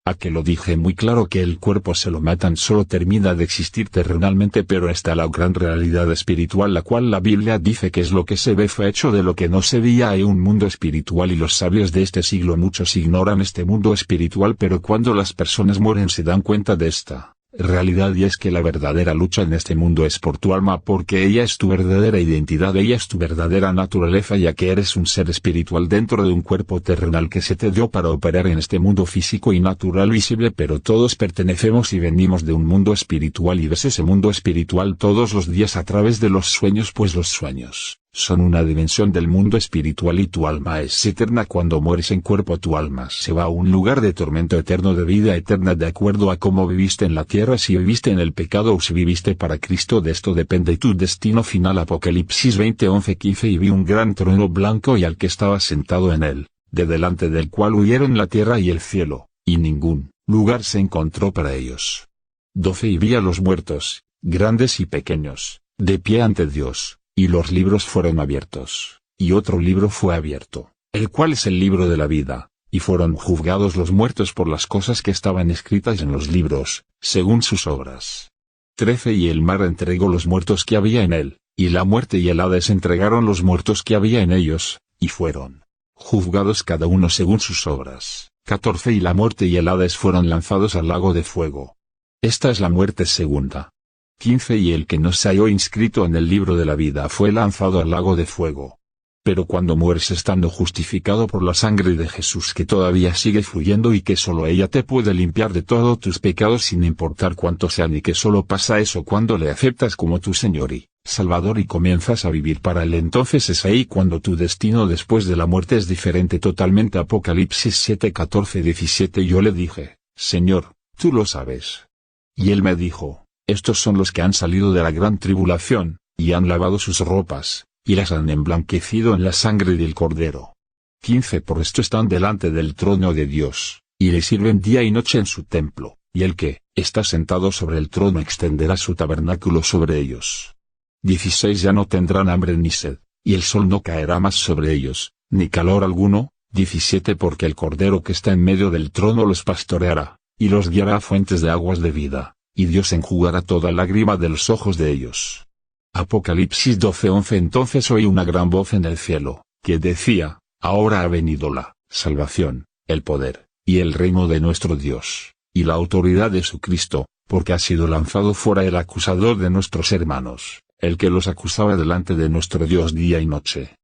A que lo dije muy claro, que el cuerpo se lo matan, solo termina de existir terrenalmente, pero está la gran realidad espiritual, la cual la Biblia dice que es lo que se ve fue hecho de lo que no se veía. Hay un mundo espiritual y los sabios de este siglo muchos ignoran este mundo espiritual, pero cuando las personas mueren se dan cuenta de esta realidad, y es que la verdadera lucha en este mundo es por tu alma, porque ella es tu verdadera identidad, ella es tu verdadera naturaleza, ya que eres un ser espiritual dentro de un cuerpo terrenal que se te dio para operar en este mundo físico y natural visible, pero todos pertenecemos y venimos de un mundo espiritual y ves ese mundo espiritual todos los días a través de los sueños, pues los sueños son una dimensión del mundo espiritual y tu alma es eterna. Cuando mueres en cuerpo, tu alma se va a un lugar de tormento eterno, de vida eterna, de acuerdo a cómo viviste en la tierra, si viviste en el pecado o si viviste para Cristo. De esto depende tu destino final. Apocalipsis 20:11-15: y vi un gran trono blanco y al que estaba sentado en él, de delante del cual huyeron la tierra y el cielo, y ningún lugar se encontró para ellos. 12: y vi a los muertos, grandes y pequeños, de pie ante Dios, Y los libros fueron abiertos, y otro libro fue abierto, el cual es el libro de la vida, y fueron juzgados los muertos por las cosas que estaban escritas en los libros, según sus obras. 13 Y el mar entregó los muertos que había en él, y la muerte y el Hades entregaron los muertos que había en ellos, y fueron juzgados cada uno según sus obras. 14 Y la muerte y el Hades fueron lanzados al lago de fuego. Esta es la muerte segunda. 15 Y el que no se halló inscrito en el libro de la vida fue lanzado al lago de fuego. Pero cuando mueres estando justificado por la sangre de Jesús que todavía sigue fluyendo y que solo ella te puede limpiar de todos tus pecados sin importar cuántos sean, y que solo pasa eso cuando le aceptas como tu Señor y Salvador y comienzas a vivir para Él, entonces es ahí cuando tu destino después de la muerte es diferente totalmente. Apocalipsis 7, 14, 17 Yo le dije, Señor, tú lo sabes. Y Él me dijo, estos son los que han salido de la gran tribulación, y han lavado sus ropas, y las han emblanquecido en la sangre del Cordero. 15 Por esto están delante del trono de Dios, y le sirven día y noche en su templo, y el que está sentado sobre el trono extenderá su tabernáculo sobre ellos. 16 Ya no tendrán hambre ni sed, y el sol no caerá más sobre ellos, ni calor alguno. 17 Porque el Cordero que está en medio del trono los pastoreará, y los guiará a fuentes de aguas de vida, y Dios enjugará toda lágrima de los ojos de ellos. Apocalipsis 12, 11 Entonces oí una gran voz en el cielo, que decía, ahora ha venido la salvación, el poder, y el reino de nuestro Dios, y la autoridad de su Cristo, porque ha sido lanzado fuera el acusador de nuestros hermanos, el que los acusaba delante de nuestro Dios día y noche.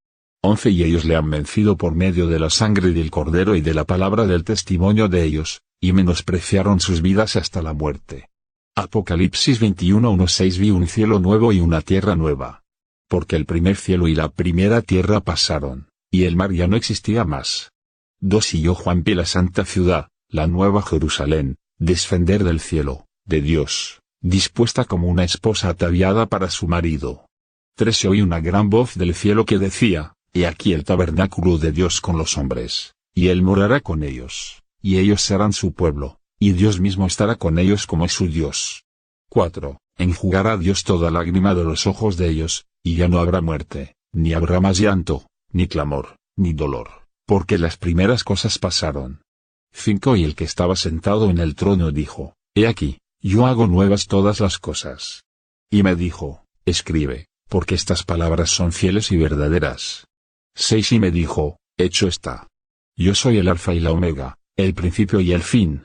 11 Y ellos le han vencido por medio de la sangre del Cordero y de la palabra del testimonio de ellos, y menospreciaron sus vidas hasta la muerte. Apocalipsis 21, 1-6 Vi un cielo nuevo y una tierra nueva. Porque el primer cielo y la primera tierra pasaron, y el mar ya no existía más. 2 Y yo Juan vi la santa ciudad, la nueva Jerusalén, descender del cielo, de Dios, dispuesta como una esposa ataviada para su marido. 3 Y oí una gran voz del cielo que decía, he aquí el tabernáculo de Dios con los hombres, y Él morará con ellos, y ellos serán su pueblo, y Dios mismo estará con ellos como su Dios. 4 Enjugará Dios toda lágrima de los ojos de ellos, y ya no habrá muerte, ni habrá más llanto, ni clamor, ni dolor, porque las primeras cosas pasaron. 5 Y el que estaba sentado en el trono dijo, he aquí, yo hago nuevas todas las cosas. Y me dijo, escribe, porque estas palabras son fieles y verdaderas. 6 Y me dijo, hecho está. Yo soy el Alfa y la Omega, el principio y el fin.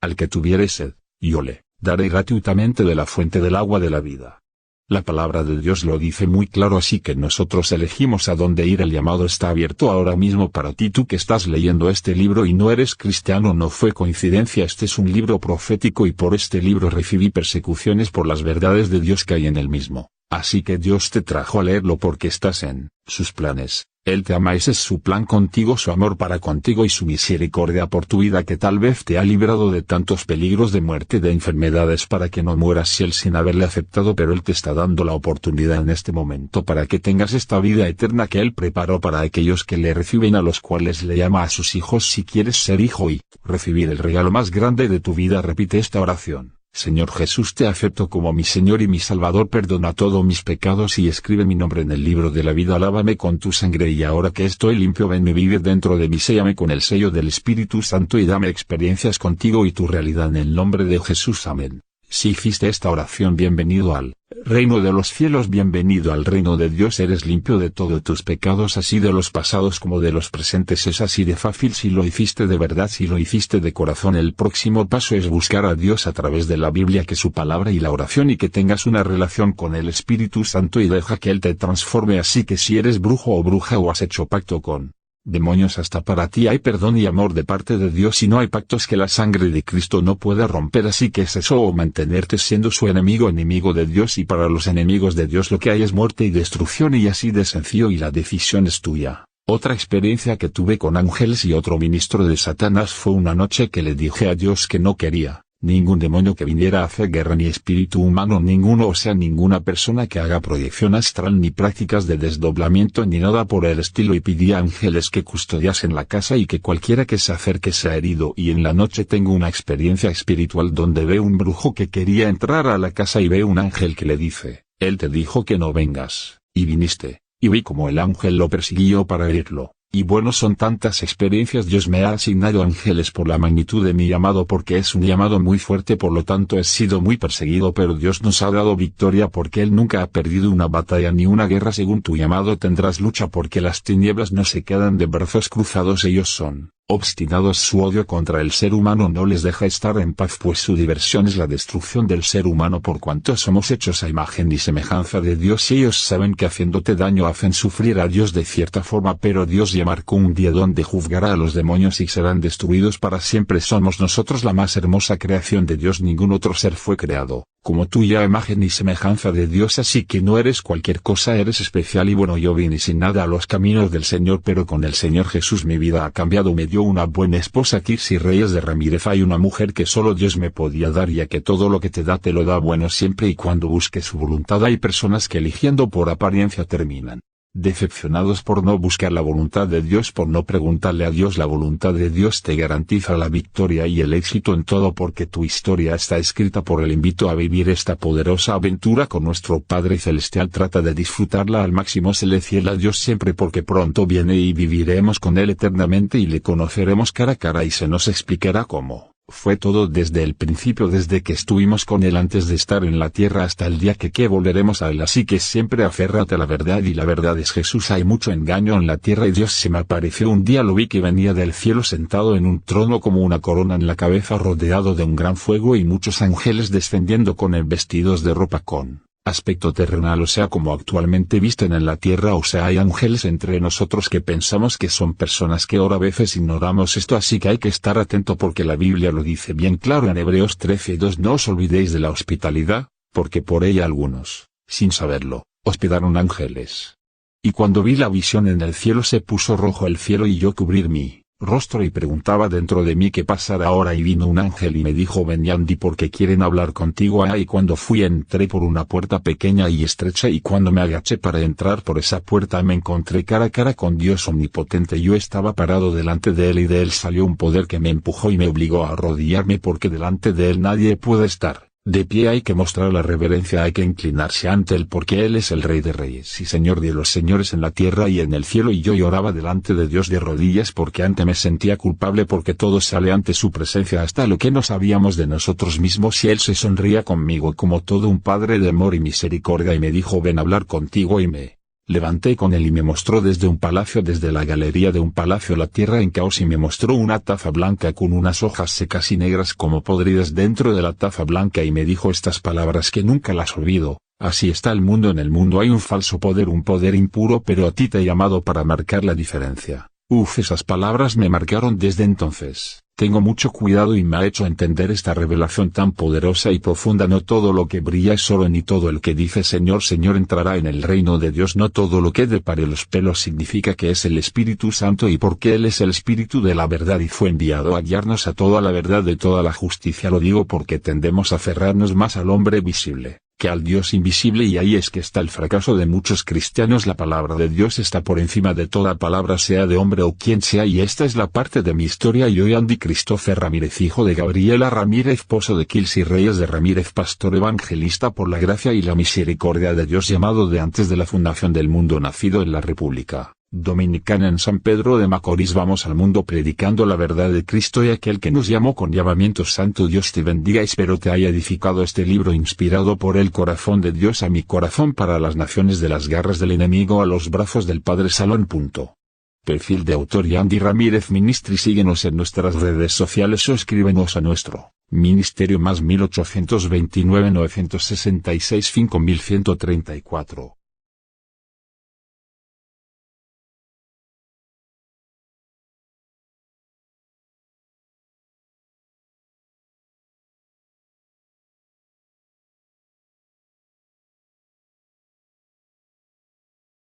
Al que tuviere sed, yo le daré gratuitamente de la fuente del agua de la vida. La palabra de Dios lo dice muy claro, así que nosotros elegimos a dónde ir. El llamado está abierto ahora mismo para ti. Tú que estás leyendo este libro y no eres cristiano, no fue coincidencia. Este es un libro profético y por este libro recibí persecuciones por las verdades de Dios que hay en él mismo. Así que Dios te trajo a leerlo porque estás en sus planes. Él te ama, ese es su plan contigo, su amor para contigo y su misericordia por tu vida, que tal vez te ha librado de tantos peligros de muerte, de enfermedades, para que no mueras y Él sin haberle aceptado, pero Él te está dando la oportunidad en este momento para que tengas esta vida eterna que Él preparó para aquellos que le reciben, a los cuales le llama a sus hijos. Si quieres ser hijo y recibir el regalo más grande de tu vida, repite esta oración. Señor Jesús, te acepto como mi Señor y mi Salvador, perdona todos mis pecados y escribe mi nombre en el libro de la vida, lávame con tu sangre y ahora que estoy limpio, ven y vive dentro de mí, séllame con el sello del Espíritu Santo y dame experiencias contigo y tu realidad en el nombre de Jesús, amén. Si hiciste esta oración, bienvenido al reino de los cielos, bienvenido al reino de Dios. Eres limpio de todos tus pecados, así de los pasados como de los presentes. Es así de fácil si lo hiciste de verdad, si lo hiciste de corazón. El próximo paso es buscar a Dios a través de la Biblia, que es su palabra y la oración, y que tengas una relación con el Espíritu Santo y deja que Él te transforme. Así que si eres brujo o bruja o has hecho pacto con demonios, hasta para ti hay perdón y amor de parte de Dios, y no hay pactos que la sangre de Cristo no pueda romper. Así que es eso o mantenerte siendo su enemigo de Dios, y para los enemigos de Dios lo que hay es muerte y destrucción, y así de sencillo, y la decisión es tuya. Otra experiencia que tuve con ángeles y otro ministro de Satanás fue una noche que le dije a Dios que no quería ningún demonio que viniera a hacer guerra, ni espíritu humano ninguno, o sea, ninguna persona que haga proyección astral, ni prácticas de desdoblamiento, ni nada por el estilo, y pedí a ángeles que custodiasen la casa y que cualquiera que se acerque sea herido. Y en la noche tengo una experiencia espiritual donde veo un brujo que quería entrar a la casa y veo un ángel que le dice, él te dijo que no vengas, y viniste, y vi como el ángel lo persiguió para herirlo. Y bueno, son tantas experiencias. Dios me ha asignado ángeles por la magnitud de mi llamado, porque es un llamado muy fuerte, por lo tanto he sido muy perseguido, pero Dios nos ha dado victoria porque Él nunca ha perdido una batalla ni una guerra. Según tu llamado tendrás lucha, porque las tinieblas no se quedan de brazos cruzados, ellos son obstinados. Su odio contra el ser humano no les deja estar en paz, pues su diversión es la destrucción del ser humano, por cuanto somos hechos a imagen y semejanza de Dios, y ellos saben que haciéndote daño hacen sufrir a Dios de cierta forma, pero Dios ya marcó un día donde juzgará a los demonios y serán destruidos para siempre. Somos nosotros la más hermosa creación de Dios, ningún otro ser fue creado como tú, ya imagen y semejanza de Dios, así que no eres cualquier cosa, eres especial. Y bueno, yo vine sin nada a los caminos del Señor, pero con el Señor Jesús mi vida ha cambiado. Me dio una buena esposa, Kirsi Reyes de Ramírez. Hay una mujer que solo Dios me podía dar, ya que todo lo que te da te lo da bueno siempre y cuando busques su voluntad. Hay personas que eligiendo por apariencia terminan decepcionados por no buscar la voluntad de Dios, por no preguntarle a Dios. La voluntad de Dios te garantiza la victoria y el éxito en todo, porque tu historia está escrita por Él. Invito a vivir esta poderosa aventura con nuestro Padre Celestial. Trata de disfrutarla al máximo. Se le fiel a Dios siempre, porque pronto viene y viviremos con Él eternamente y le conoceremos cara a cara y se nos explicará cómo fue todo desde el principio, desde que estuvimos con Él antes de estar en la tierra hasta el día que volveremos a Él. Así que siempre aférrate a la verdad, y la verdad es Jesús. Hay mucho engaño en la tierra y Dios se me apareció un día, lo vi que venía del cielo sentado en un trono como una corona en la cabeza, rodeado de un gran fuego y muchos ángeles descendiendo con él vestidos de ropa con aspecto terrenal, o sea como actualmente visten en la tierra. O sea, hay ángeles entre nosotros que pensamos que son personas que ahora a veces ignoramos esto, así que hay que estar atento porque la Biblia lo dice bien claro en Hebreos 13:2: no os olvidéis de la hospitalidad, porque por ella algunos, sin saberlo, hospedaron ángeles. Y cuando vi la visión en el cielo se puso rojo el cielo y yo cubrir mi rostro y preguntaba dentro de mí qué pasará ahora. Y vino un ángel y me dijo: ven y andi, porque quieren hablar contigo. Y cuando fui entré por una puerta pequeña y estrecha, y cuando me agaché para entrar por esa puerta me encontré cara a cara con Dios omnipotente. Yo estaba parado delante de Él y de Él salió un poder que me empujó y me obligó a arrodillarme, porque delante de Él nadie puede estar de pie. Hay que mostrar la reverencia, hay que inclinarse ante Él, porque Él es el Rey de Reyes y Señor de los señores en la tierra y en el cielo. Y yo lloraba delante de Dios de rodillas, porque antes me sentía culpable, porque todo sale ante su presencia, hasta lo que no sabíamos de nosotros mismos. Y Él se sonría conmigo como todo un Padre de amor y misericordia, y me dijo: ven a hablar contigo. Y me levanté con Él y me mostró desde un palacio, desde la galería de un palacio, la tierra en caos, y me mostró una taza blanca con unas hojas secas y negras como podridas dentro de la taza blanca, y me dijo estas palabras que nunca las olvido: así está el mundo. En el mundo hay un falso poder, un poder impuro, pero a ti te he llamado para marcar la diferencia. Esas palabras me marcaron desde entonces. Tengo mucho cuidado y me ha hecho entender esta revelación tan poderosa y profunda. No todo lo que brilla es oro, ni todo el que dice Señor, Señor entrará en el reino de Dios. No todo lo que depare los pelos significa que es el Espíritu Santo, y porque Él es el Espíritu de la verdad y fue enviado a guiarnos a toda la verdad de toda la justicia. Lo digo porque tendemos a aferrarnos más al hombre visible que al Dios invisible, y ahí es que está el fracaso de muchos cristianos. La palabra de Dios está por encima de toda palabra, sea de hombre o quien sea, y esta es la parte de mi historia. Yo, Andy Christopher Ramírez, hijo de Gabriela Ramírez, esposo de Kirsi Reyes de Ramírez, pastor evangelista por la gracia y la misericordia de Dios, llamado de antes de la fundación del mundo, nacido en la República Dominicana en San Pedro de Macorís. Vamos al mundo predicando la verdad de Cristo y aquel que nos llamó con llamamiento santo. Dios te bendiga. Espero te haya edificado este libro inspirado por el corazón de Dios a mi corazón, para las naciones, de las garras del enemigo a los brazos del Padre. Salón. Perfil de autor: Andy Ramírez Ministry. Síguenos en nuestras redes sociales o escríbenos a nuestro ministerio +1829 966 5134.